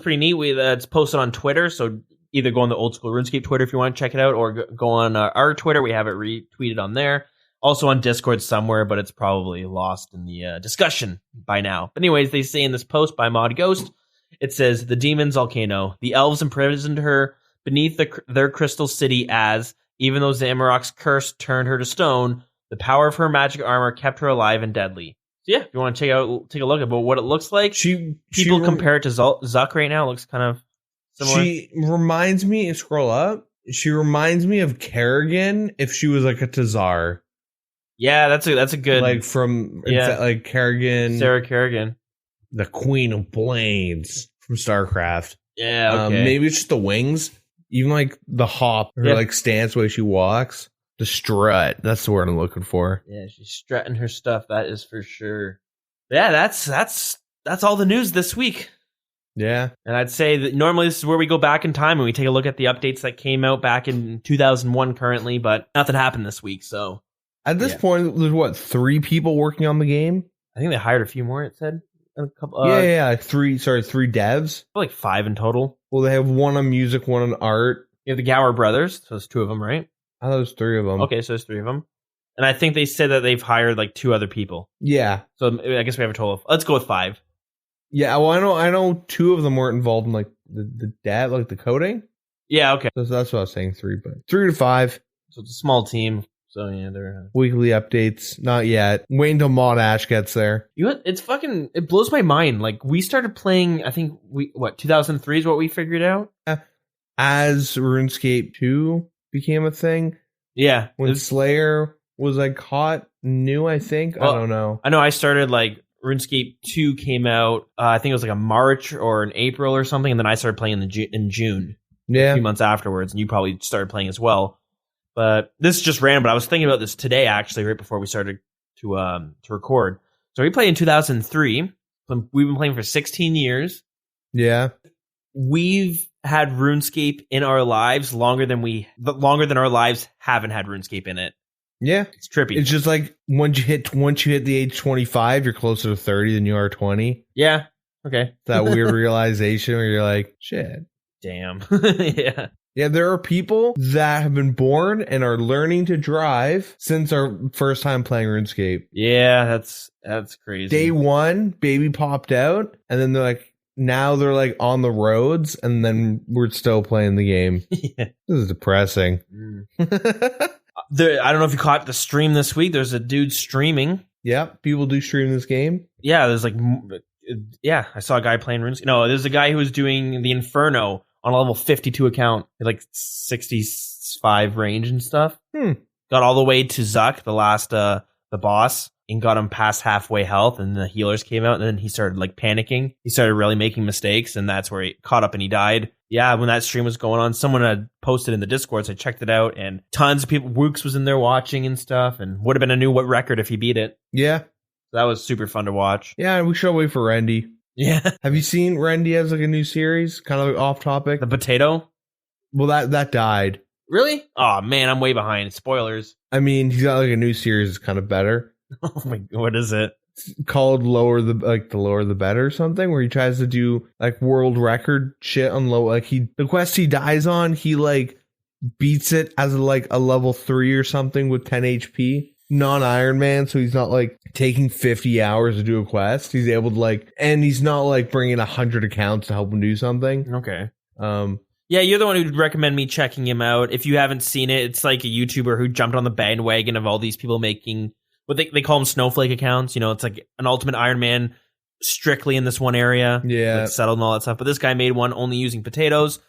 pretty neat. It's posted on Twitter, so either go on the Old School RuneScape Twitter if you want to check it out, or go on our Twitter. We have it retweeted on there. Also on Discord somewhere, but it's probably lost in the discussion by now. But anyways, they say in this post by Mod Ghost, it says, the demon Zolcano. The elves imprisoned her beneath their crystal city as, even though Zamorak's curse turned her to stone, the power of her magic armor kept her alive and deadly. So yeah, if you want to take a look at what it looks like, people compare it to Zuck right now. It looks kind of similar. She reminds me, scroll up, she reminds me of Kerrigan if she was like a Tazar. Yeah, that's a good, like from like Kerrigan, Sarah Kerrigan, the Queen of Blades from StarCraft. Yeah, okay. Maybe it's just the wings, even like the hop, her like stance, way she walks, the strut. That's the word I'm looking for. Yeah, she's strutting her stuff. That is for sure. Yeah, that's all the news this week. Yeah. And I'd say that normally this is where we go back in time and we take a look at the updates that came out back in 2001 currently, but nothing happened this week. So at this point, there's 3 people working on the game? I think they hired a few more, it said. A couple, 3 devs. Like 5 in total. Well, they have 1 on music, 1 on art. You have the Gower brothers, so there's 2 of them, right? I thought it was 3 of them. Okay, so there's 3 of them. And I think they said that they've hired like 2 other people. Yeah. So I guess we have a total of, let's go with 5. Yeah, well, I know 2 of them weren't involved in like the dev, like the coding. Yeah, okay. So that's what I was saying, 3, but 3 to 5. So it's a small team. So yeah, they're weekly updates. Not yet. Wait until Mod Ash gets there. You know, it blows my mind. Like we started playing, I think 2003 is what we figured out. As RuneScape 2 became a thing. Yeah. When Slayer was like hot new, I think. Well, I don't know. I know I started like RuneScape 2 came out, I think it was like a March or an April or something, and then I started playing in June. Yeah. A few months afterwards, and you probably started playing as well. But this is just random, but I was thinking about this today, actually, right before we started to record. So we played in 2003. We've been playing for 16 years. Yeah. We've had RuneScape in our lives longer than our lives haven't had RuneScape in it. Yeah. It's trippy. It's just like once you hit the age 25, you're closer to 30 than you are 20. Yeah. Okay. That weird realization where you're like, shit. Damn. Yeah. Yeah, there are people that have been born and are learning to drive since our first time playing RuneScape. Yeah, that's crazy. Day one, baby popped out, and then now they're like on the roads, and then we're still playing the game. Yeah. This is depressing. I don't know if you caught the stream this week. There's a dude streaming. Yeah, people do stream this game. Yeah, there's I saw a guy playing RuneScape. No, there's a guy who was doing the Inferno on a level 52 account, like 65 range and stuff. Got all the way to Zuck, the boss, and got him past halfway health, and the healers came out, and then he started like panicking. He started really making mistakes, and that's where he caught up and he died. Yeah, when that stream was going on, someone had posted in the Discord, so I checked it out, and tons of people, Wooks was in there watching and stuff, and would have been a new record if he beat it. Yeah. That was super fun to watch. Yeah, we should wait for Rendy. Yeah. Have you seen Rendy has like a new series? Kind of like off topic. The potato? Well, that died. Really? Oh man, I'm way behind. Spoilers. I mean, he's got like a new series that's kind of better. Oh my, what is it? It's called the lower the better or something, where he tries to do like world record shit on low, like the quest he dies on, he like beats it as like a level 3 or something with 10 HP. Non-Iron Man, so he's not like taking 50 hours to do a quest. He's able to and he's not like bringing 100 accounts to help him do something. Okay. Yeah, you're the one who'd recommend me checking him out. If you haven't seen it, it's like a YouTuber who jumped on the bandwagon of all these people making what they call them snowflake accounts. You know, it's like an Ultimate Iron Man strictly in this one area. Yeah. Like settled and all that stuff. But this guy made one only using potatoes. It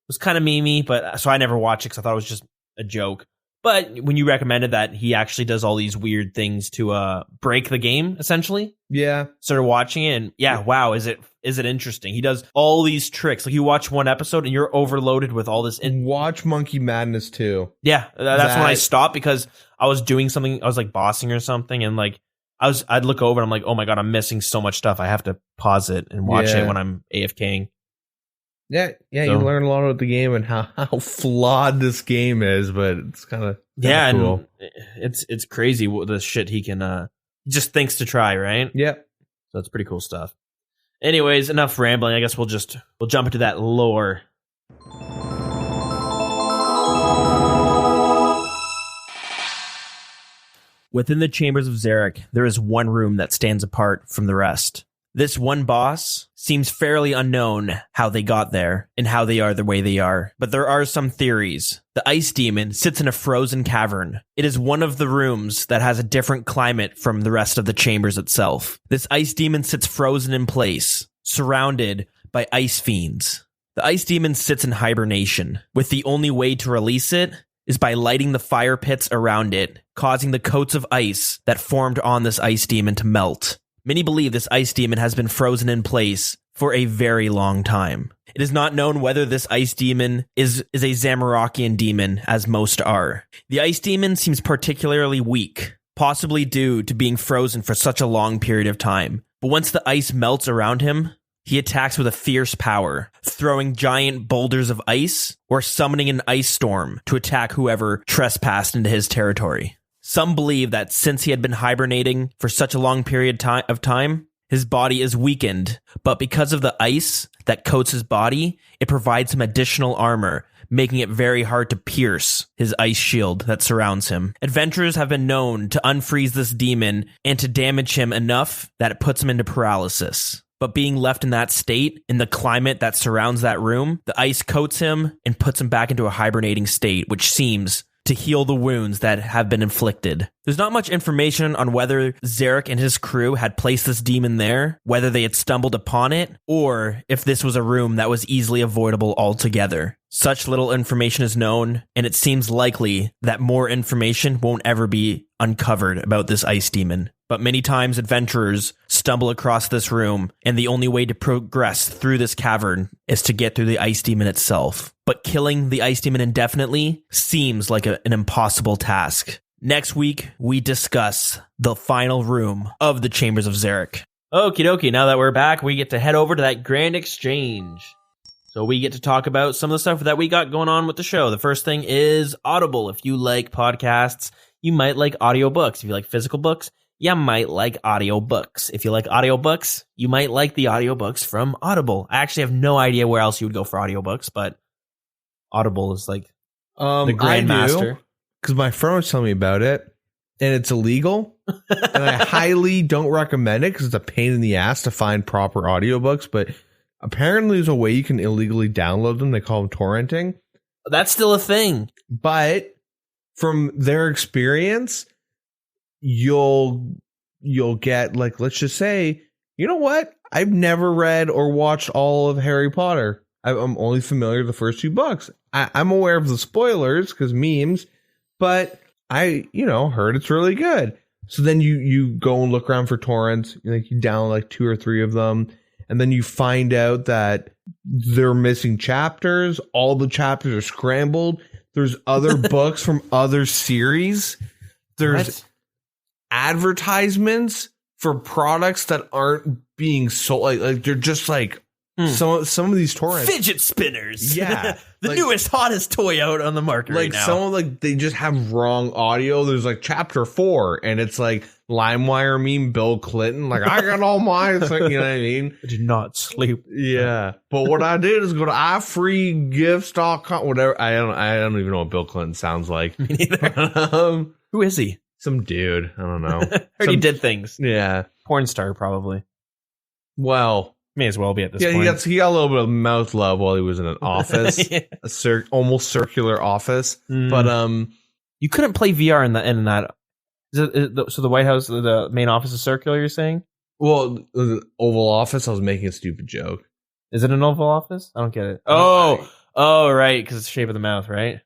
was kind of memey, but so I never watched it because I thought it was just a joke. But when you recommended that, he actually does all these weird things to break the game, essentially. Yeah. Started watching it, and wow, is it interesting? He does all these tricks. Like you watch one episode, and you're overloaded with all this. Watch Monkey Madness too. Yeah, that's when I stopped because I was doing something. I was like bossing or something, and like I'd look over, and I'm like, oh my god, I'm missing so much stuff. I have to pause it and watch it when I'm AFKing. Yeah, you learn a lot about the game and how flawed this game is, but it's kind of cool. And it's crazy what the shit he can just thinks to try, right? Yeah. So it's pretty cool stuff. Anyways, enough rambling. I guess we'll jump into that lore. Within the chambers of Xeric, there is one room that stands apart from the rest. This one boss seems fairly unknown how they got there and how they are the way they are, but there are some theories. The Ice Demon sits in a frozen cavern. It is one of the rooms that has a different climate from the rest of the chambers itself. This Ice Demon sits frozen in place, surrounded by ice fiends. The Ice Demon sits in hibernation, with the only way to release it is by lighting the fire pits around it, causing the coats of ice that formed on this Ice Demon to melt. Many believe this Ice Demon has been frozen in place for a very long time. It is not known whether this Ice Demon is a Zamorakian demon, as most are. The Ice Demon seems particularly weak, possibly due to being frozen for such a long period of time. But once the ice melts around him, he attacks with a fierce power, throwing giant boulders of ice or summoning an ice storm to attack whoever trespassed into his territory. Some believe that since he had been hibernating for such a long period of time, his body is weakened, but because of the ice that coats his body, it provides him additional armor, making it very hard to pierce his ice shield that surrounds him. Adventurers have been known to unfreeze this demon and to damage him enough that it puts him into paralysis. But being left in that state, in the climate that surrounds that room, the ice coats him and puts him back into a hibernating state, which seems to heal the wounds that have been inflicted. There's not much information on whether Xeric and his crew had placed this demon there, whether they had stumbled upon it, or if this was a room that was easily avoidable altogether. Such little information is known, and it seems likely that more information won't ever be uncovered about this ice demon. But many times adventurers stumble across this room, and the only way to progress through this cavern is to get through the ice demon itself. But killing the ice demon indefinitely seems like an impossible task. Next week, we discuss the final room of the Chambers of Xeric. Okie dokie, now that we're back, we get to head over to that Grand Exchange. So we get to talk about some of the stuff that we got going on with the show. The first thing is Audible. If you like podcasts, you might like audiobooks. If you like physical books, you might like audiobooks. If you like audiobooks, you might like the audiobooks from Audible. I actually have no idea where else you would go for audiobooks, but Audible is like the I grandmaster. because my friend was telling me about it, and it's illegal, and I highly don't recommend it because it's a pain in the ass to find proper audiobooks. But apparently, there's a way you can illegally download them. They call them torrenting. That's still a thing. But from their experience, you'll get, like, let's just say, you know what? I've never read or watched all of Harry Potter. I'm only familiar with the first 2 books. I'm aware of the spoilers because memes, but I, heard it's really good. So then you go and look around for torrents. Like, you download like 2 or 3 of them, and then you find out that they're missing chapters. All the chapters are scrambled. There's other books from other series. There's advertisements for products that aren't being sold. Like they're just like some of these torrents. Fidget spinners. Yeah. The newest, hottest toy out on the market right now. Some of they just have wrong audio. There's like chapter 4 and it's like LimeWire meme Bill Clinton. Like, I got all mine. It's like, you know what I mean? I did not sleep. Yeah. But what I did is go to ifreegifts.com, whatever. I don't even know what Bill Clinton sounds like. Me neither. Who is he? Some dude. I don't know. Heard he did things. Yeah. Porn star, probably. Well, may as well be at this point. Yeah, he got a little bit of mouth love while he was in an office, almost circular office. But you couldn't play VR in that. So the White House, the main office is circular. You're saying? Well, the Oval Office. I was making a stupid joke. Is it an Oval Office? I don't get it. Oh, right, because it's the shape of the mouth, right?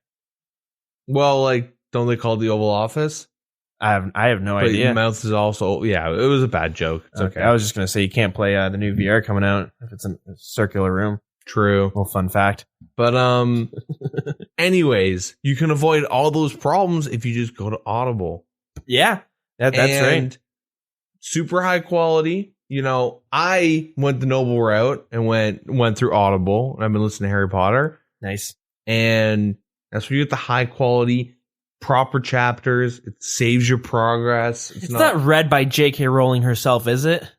Well, like, don't they call it the Oval Office? I have no idea. Your mouth is also, it was a bad joke. It's okay. I was just gonna say you can't play the new VR coming out if it's in a circular room. True. Well, fun fact. But anyways, you can avoid all those problems if you just go to Audible. Yeah, that's right. Super high quality. I went the noble route and went through Audible, and I've been listening to Harry Potter. Nice. And that's where you get the high quality, proper chapters. It saves your progress. It's not read by J.K. Rowling herself, is it?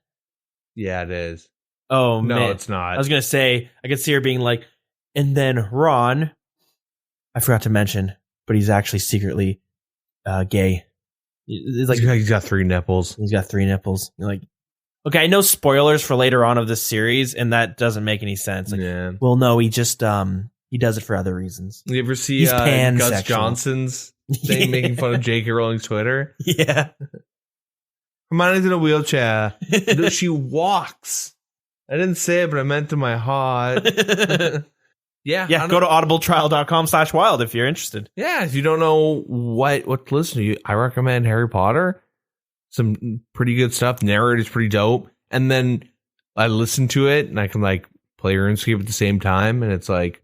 Yeah, it is. Oh, no, man. it's not. I was going to say, I could see her being like, and then Ron, I forgot to mention, but he's actually secretly gay. It's like, he's got 3 nipples. He's got 3 nipples. You're like, okay, I know spoilers for later on of this series, and that doesn't make any sense. Like, yeah. Well, no, he just he does it for other reasons. You ever see Gus Johnson's thing making fun of J.K. Rowling's Twitter? Yeah. Hermione's in a wheelchair. No, she walks. I didn't say it, but I meant to my heart. Yeah. Go to audibletrial.com/wild if you're interested. Yeah, if you don't know what to listen to, I recommend Harry Potter. Some pretty good stuff. Narrator's pretty dope. And then I listen to it and I can like play RuneScape at the same time, and it's like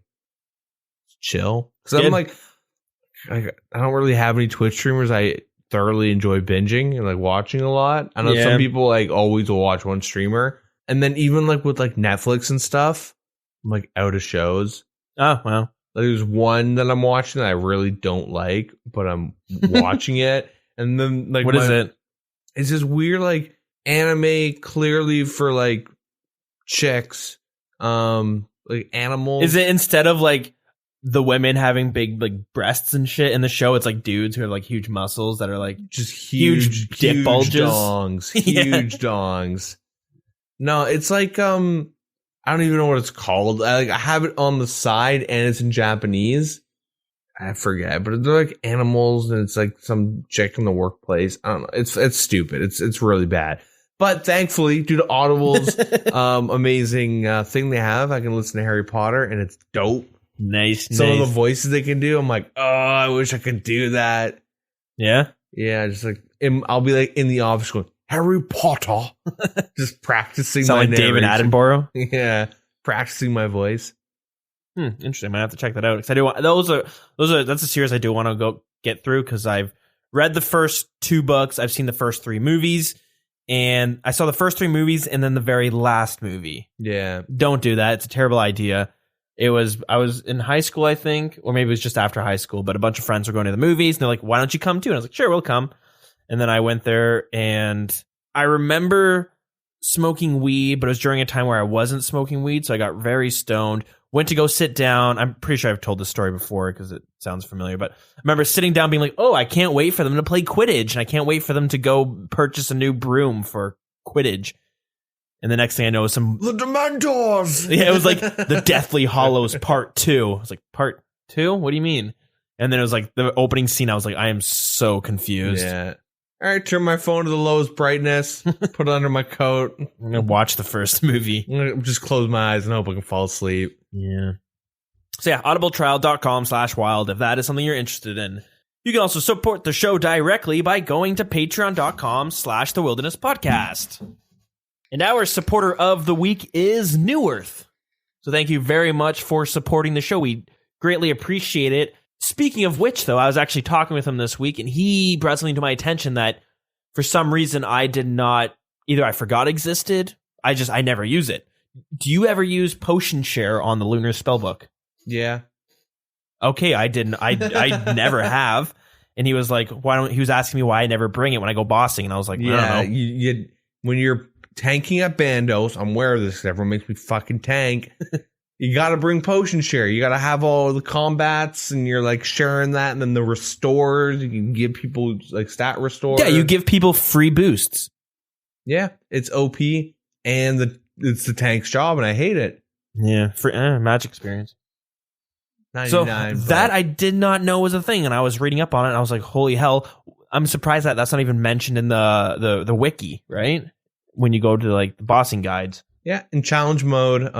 chill. Because I'm like, I don't really have any Twitch streamers I thoroughly enjoy binging and like watching a lot. I know some people like always will watch one streamer. And then even like with like Netflix and stuff, I'm like out of shows. Oh, wow. Like, there's one that I'm watching that I really don't like, but I'm watching it. And then like, what is it? It's this weird like anime, clearly for like chicks, like animals. Is it instead of like the women having big like breasts and shit in the show, it's like dudes who have like huge muscles that are like just huge dick bulges, dongs, huge dongs. No, it's like I don't even know what it's called. I have it on the side and it's in Japanese. I forget, but they're like animals and it's like some chick in the workplace. I don't know. It's stupid. It's really bad. But thankfully, due to Audible's amazing thing they have, I can listen to Harry Potter and it's dope. Nice. Some of the voices they can do, I'm like, oh, I wish I could do that. Yeah? Yeah, just like, I'll be like in the office going, Harry Potter. Just practicing sound my like David narration. Attenborough? Yeah, practicing my voice. Interesting. I might have to check that out. Because I do want, that's a series I do want to go get through because I've read the first 2 books. I've seen the first 3 movies. And I saw the first 3 movies and then the very last movie. Yeah. Don't do that. It's a terrible idea. I was in high school, I think, or maybe it was just after high school, but a bunch of friends were going to the movies and they're like, why don't you come too? And I was like, sure, we'll come. And then I went there and I remember smoking weed, but it was during a time where I wasn't smoking weed. So I got very stoned, went to go sit down. I'm pretty sure I've told this story before because it sounds familiar, but I remember sitting down being like, oh, I can't wait for them to play Quidditch, and I can't wait for them to go purchase a new broom for Quidditch. And the next thing I know is the Dementors. Yeah, it was like the Deathly Hallows Part 2. I was like, Part 2? What do you mean? And then it was like the opening scene. I was like, I am so confused. Yeah. All right, turn my phone to the lowest brightness, put it under my coat. I'm going to watch the first movie. I'm going to just close my eyes and hope I can fall asleep. Yeah. So yeah, audibletrial.com/wild if that is something you're interested in. You can also support the show directly by going to patreon.com/thewildernesspodcast. And our supporter of the week is Newerth. So thank you very much for supporting the show. We greatly appreciate it. Speaking of which, though, I was actually talking with him this week, and he brought something to my attention that for some reason I did not, either I forgot existed, I never use it. Do you ever use Potion Share on the Lunar Spellbook? Yeah. Okay, I didn't. I never have. And he was like, he was asking me why I never bring it when I go bossing, and I was like, yeah, I don't know. When you're tanking at Bandos, I'm aware of this because everyone makes me fucking tank. You got to bring Potion Share. You got to have all the combats, and you're like sharing that, and then the restores. You can give people like stat restore. Yeah, you give people free boosts. Yeah, it's OP, and it's the tank's job, and I hate it. Yeah, free match experience. 99. So that I did not know was a thing, and I was reading up on it, and I was like, holy hell. I'm surprised that that's not even mentioned in the wiki, right? When you go to like the bossing guides. Yeah, in challenge mode,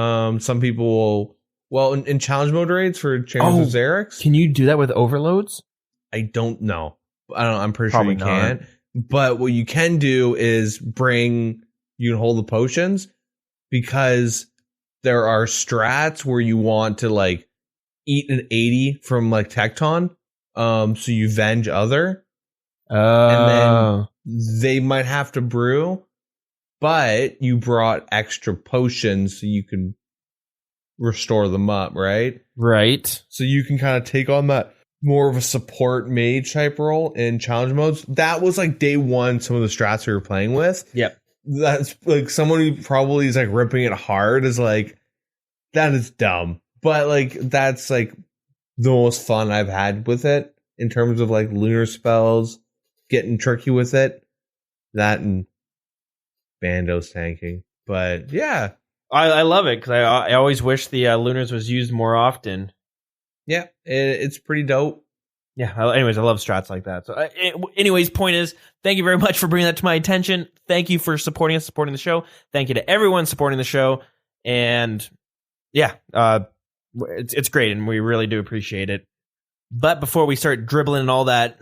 some people will... in challenge mode raids for Chambers of Jagex... Can you do that with overloads? I don't know. I'm pretty sure you can't. But what you can do is you can hold the potions, because there are strats where you want to like eat an 80 from like Tecton, so you venge other. And then they might have to brew, but you brought extra potions so you can restore them up, right? Right. So you can kind of take on that more of a support mage type role in challenge modes. That was like day one, some of the strats we were playing with. Yep. That's like someone who probably is like ripping it hard is like, that is dumb. But like, that's like the most fun I've had with it in terms of like lunar spells, getting tricky with it. That and Bandos tanking. But yeah. I love it because I always wish the Lunars was used more often. Yeah, it's pretty dope. Yeah, anyways, I love strats like that. So anyways, point is, thank you very much for bringing that to my attention. Thank you for supporting us, supporting the show. Thank you to everyone supporting the show. And yeah, it's great, and we really do appreciate it. But before we start dribbling all that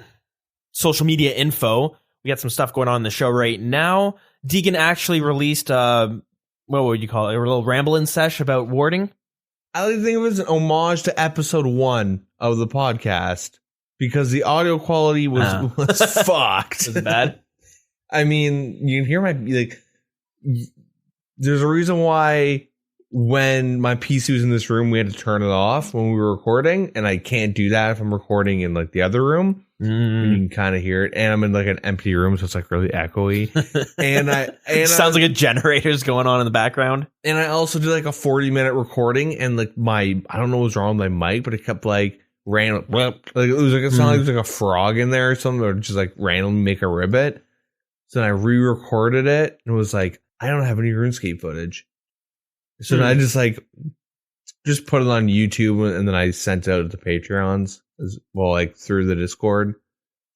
social media info, we got some stuff going on in the show right now. Deegan actually released, what would you call it? A little rambling sesh about warding. I think it was an homage to episode 1 of the podcast because the audio quality was fucked. Was it bad? I mean, you can hear there's a reason why when my PC was in this room, we had to turn it off when we were recording, and I can't do that if I'm recording in like the other room. You can kind of hear it, and I'm in like an empty room, so it's like really echoey. And it sounds like a generator's going on in the background. And I also did like a 40-minute recording, and like I don't know what was wrong with my mic, but it kept like like it was like it sounded like there was like a frog in there or something, or just like randomly make a ribbit. So then I re-recorded it, and it was like, I don't have any RuneScape footage. So then I just put it on YouTube, and then I sent it out to Patreons as well, like through the Discord.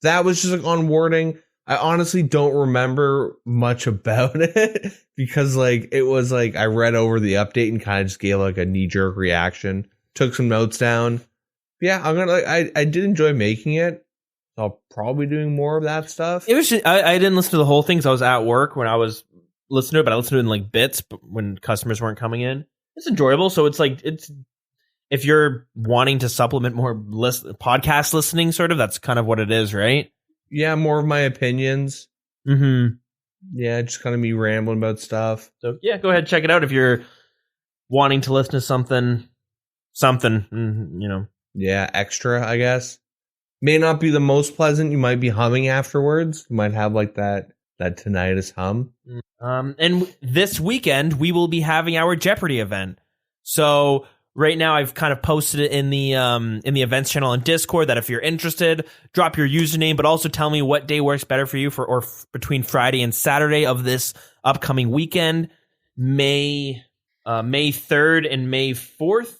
That was just like on warding. I honestly don't remember much about it because like it was like I read over the update and kind of just gave like a knee-jerk reaction, took some notes down. Yeah, I'm gonna I did enjoy making it. I'll probably be doing more of that stuff. It was just, I didn't listen to the whole thing because I was at work when I was listening to it, but I listened to it in like bits when customers weren't coming in. It's enjoyable, so it's like if you're wanting to supplement more podcast listening, sort of, that's kind of what it is, right? Yeah, more of my opinions. Mm-hmm. Yeah, just kind of me rambling about stuff. So yeah, go ahead, check it out if you're wanting to listen to something, you know. Yeah, extra, I guess. May not be the most pleasant. You might be humming afterwards. You might have like that tinnitus hum. And this weekend we will be having our Jeopardy event. So right now I've kind of posted it in the events channel on Discord that if you're interested, drop your username, but also tell me what day works better for you between Friday and Saturday of this upcoming weekend, May 3rd and May 4th.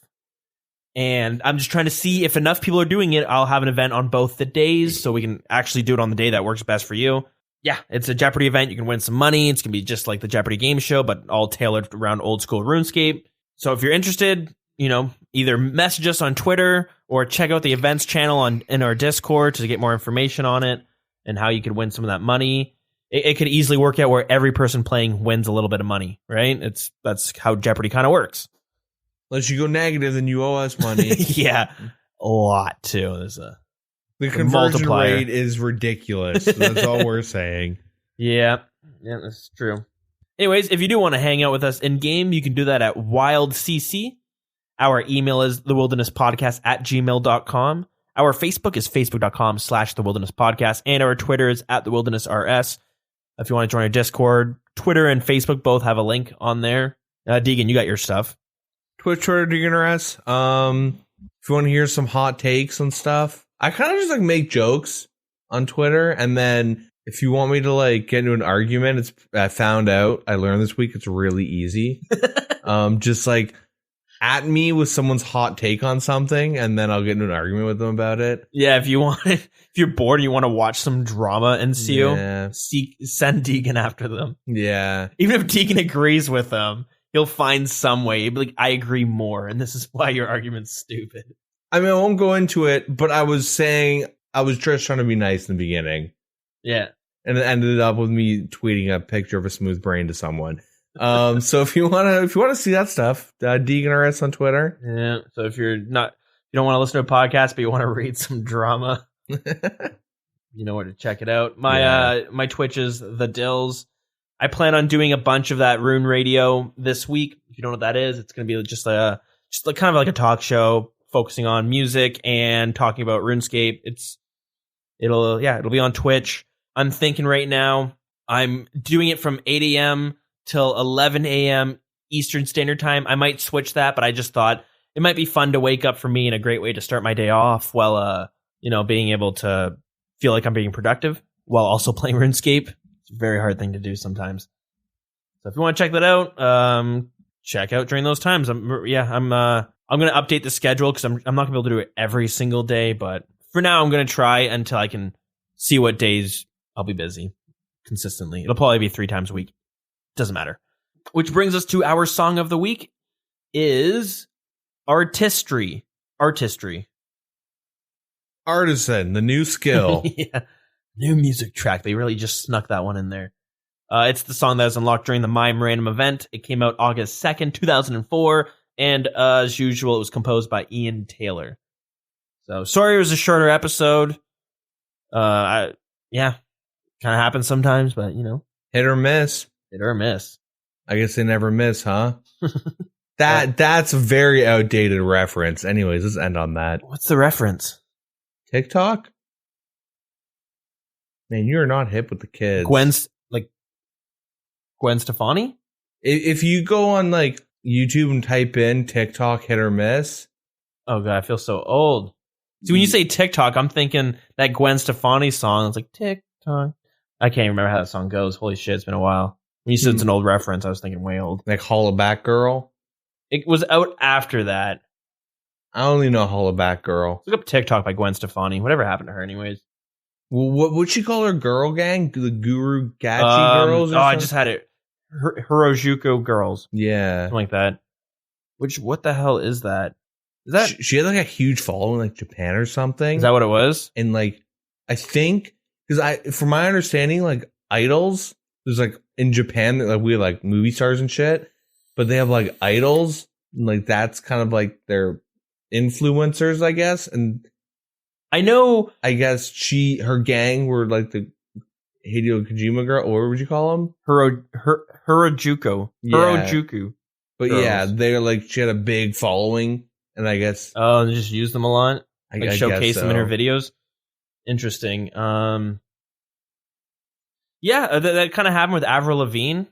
And I'm just trying to see if enough people are doing it. I'll have an event on both the days so we can actually do it on the day that works best for you. Yeah, it's a Jeopardy event. You can win some money. It's going to be just like the Jeopardy game show, but all tailored around old school RuneScape. So if you're interested, either message us on Twitter or check out the events channel in our Discord to get more information on it and how you could win some of that money. It could easily work out where every person playing wins a little bit of money, right? That's how Jeopardy kind of works. Unless you go negative, then you owe us money. Yeah, a lot too. The conversion rate is ridiculous. That's all we're saying. Yeah, that's true. Anyways, if you do want to hang out with us in game, you can do that at WildCC. Our email is thewilderness.podcast@gmail.com. Our Facebook is facebook.com/thewilderness podcast, and our Twitter is @thewildernessrs. If you want to join our Discord, Twitter and Facebook both have a link on there. Deegan, you got your stuff. Twitch, Twitter, DeganRS. If you want to hear some hot takes and stuff, I kind of just like make jokes on Twitter, and then if you want me to like get into an argument, I learned this week it's really easy. Just like at me with someone's hot take on something, and then I'll get into an argument with them about it. Yeah, if you're bored and you want to watch some drama ensue, send Deegan after them. Yeah, even if Deegan agrees with them, he'll find some way. He'll be like, I agree more, and this is why your argument's stupid. I mean, I won't go into it, but I was saying I was just trying to be nice in the beginning. Yeah. And it ended up with me tweeting a picture of a smooth brain to someone. So if you want to see that stuff, DeganRS on Twitter. Yeah. So if you don't want to listen to a podcast, but you want to read some drama, you know where to check it out. My Twitch is The Dills. I plan on doing a bunch of that Rune Radio this week. If you don't know what that is, it's going to be just kind of like a talk show focusing on music and talking about RuneScape. It'll be on Twitch. I'm thinking right now I'm doing it from 8 a.m. till 11 a.m. Eastern Standard Time. I might switch that, but I just thought it might be fun to wake up for me and a great way to start my day off while being able to feel like I'm being productive while also playing RuneScape. It's a very hard thing to do sometimes. So if you want to check that out, check out during those times. I'm going to update the schedule because I'm not going to be able to do it every single day, but for now I'm going to try until I can see what days I'll be busy consistently. It'll probably be 3 times a week. Doesn't matter. Which brings us to our song of the week is Artistry. Artistry. Artisan, the new skill. Yeah. New music track. They really just snuck that one in there. It's the song that was unlocked during the Mime Random event. It came out August 2nd, 2004. And as usual, it was composed by Ian Taylor. So sorry it was a shorter episode. Kind of happens sometimes, but hit or miss. Hit or miss. I guess they never miss, huh? That's a very outdated reference. Anyways, let's end on that. What's the reference? TikTok? Man, you're not hip with the kids. Gwen Stefani? If you go on like YouTube and type in TikTok hit or miss. Oh god, I feel so old. See, when you say TikTok, I'm thinking that Gwen Stefani song. It's like TikTok. I can't remember how that song goes. Holy shit, it's been a while. When you said it's an old reference, I was thinking way old. Like Holla Back Girl? It was out after that. I only know Holla Back Girl. Look up TikTok by Gwen Stefani. Whatever happened to her anyways? Well, what would she call her girl gang? The Guru Gachi girls? Or something? I just had it. Harajuku girls. Yeah. Something like that. What the hell is that? Is that she had like a huge following like Japan or something? Is that what it was? And like, I think, from my understanding, like idols, there's like in Japan, like we have like movie stars and shit, but they have like idols, and like that's kind of like their influencers, I guess. And I guess her gang were like the Hideo Kojima girl, or what would you call them? Harajuku. Yeah. Harajuku. But girls. Yeah, they're like, she had a big following, and I guess they just use them a lot, I showcase guess them in her videos. Interesting. That kind of happened with Avril Lavigne,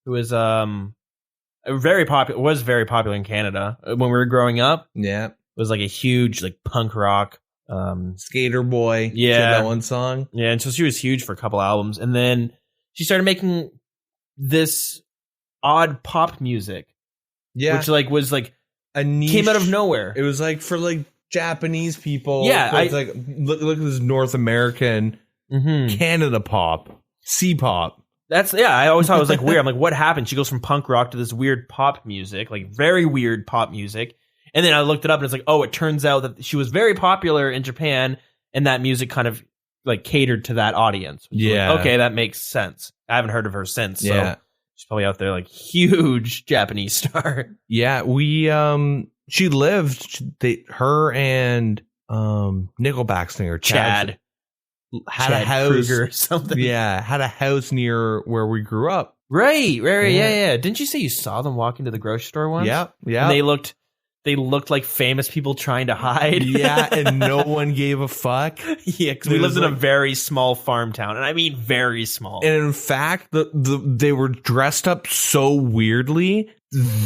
who is very popular. Was very popular in Canada when we were growing up. Yeah. It was like a huge like punk rock. Skater Boy. Yeah. That one song. Yeah, and so she was huge for a couple albums, and then she started making this odd pop music. Yeah. Which like was like a niche. Came out of nowhere. It was like for like Japanese people. Yeah, it's like look at this North American Canada pop, C-pop. I always thought it was like weird. I'm like, what happened? She goes from punk rock to this weird pop music, like very weird pop music. And then I looked it up and it's like, oh, it turns out that she was very popular in Japan and that music kind of like catered to that audience. Yeah. Like, okay, that makes sense. I haven't heard of her since. Yeah. So she's probably out there like huge Japanese star. Yeah, she lived. Her and Nickelback singer Chad had a house Kruger or something. Yeah, had a house near where we grew up. Right. Yeah. Didn't you say you saw them walk into the grocery store once? Yeah. And they looked like famous people trying to hide. Yeah, and no one gave a fuck. Yeah, because we lived in a very small farm town, and I mean very small. And in fact, they were dressed up so weirdly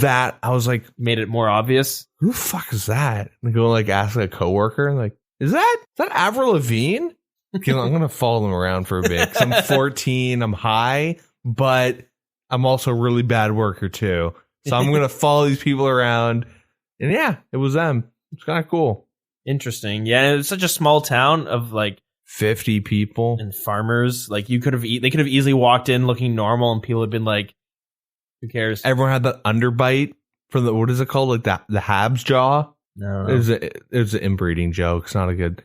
that I was like, made it more obvious. Who the fuck is that? And go like ask a coworker, and like, is that Avril Lavigne? Okay, I'm gonna follow them around for a bit. 'Cause I'm 14, I'm high, but I'm also a really bad worker too. So I'm gonna follow these people around. And yeah, it was them. It's kind of cool. Interesting. Yeah, it was such a small town of like 50 people and farmers. Like they could have easily walked in looking normal, and people had been like, "Who cares?" Everyone had that underbite from the what is it called? Like the Habs jaw. No, it was an inbreeding joke. It's not a good.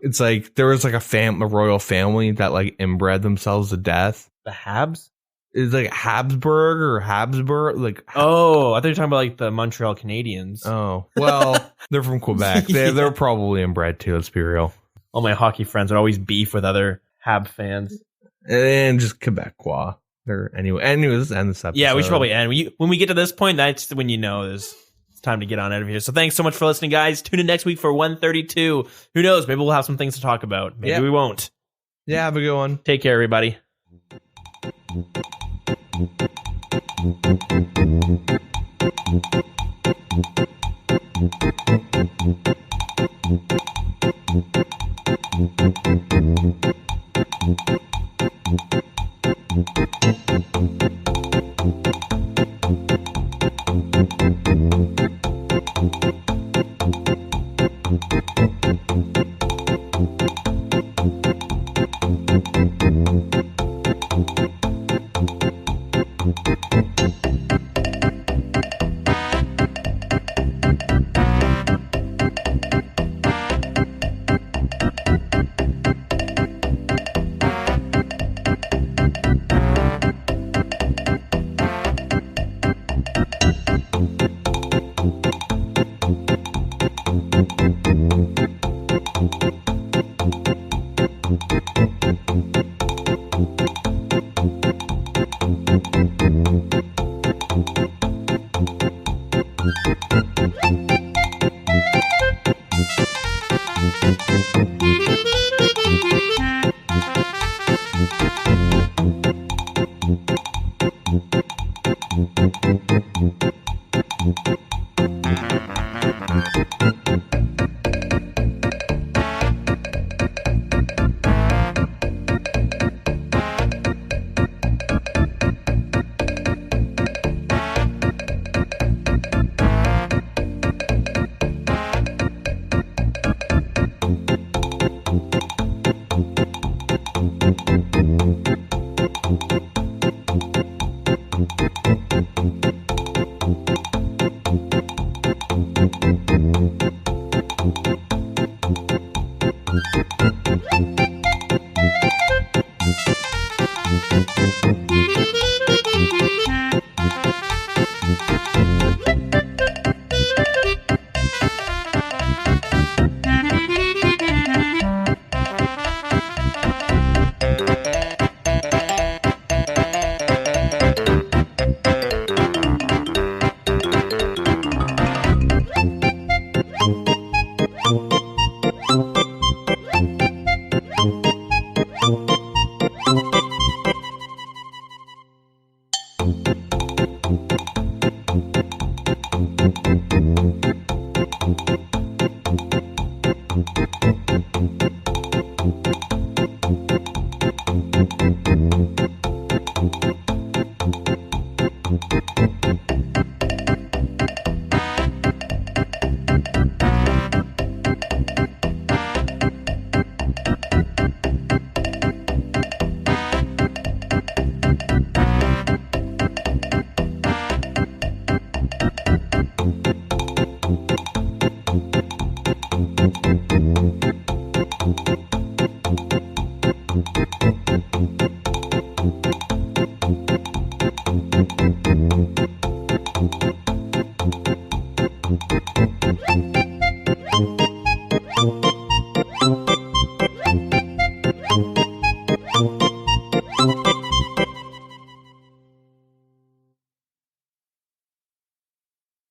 It's like there was like a royal family that like inbred themselves to death. The Habs. It's like Habsburg or Habsburg, like I thought you were talking about like the Montreal Canadiens. Oh, well, they're from Quebec. They're probably inbred too. Let's be real. All my hockey friends would always beef with other Hab fans, and just Quebecois. Anyways, let's end this episode. Yeah, we should probably end when we get to this point. That's when you know it's time to get on out of here. So thanks so much for listening, guys. Tune in next week for 132. Who knows? Maybe we'll have some things to talk about. Maybe we won't. Yeah, have a good one. Take care, everybody.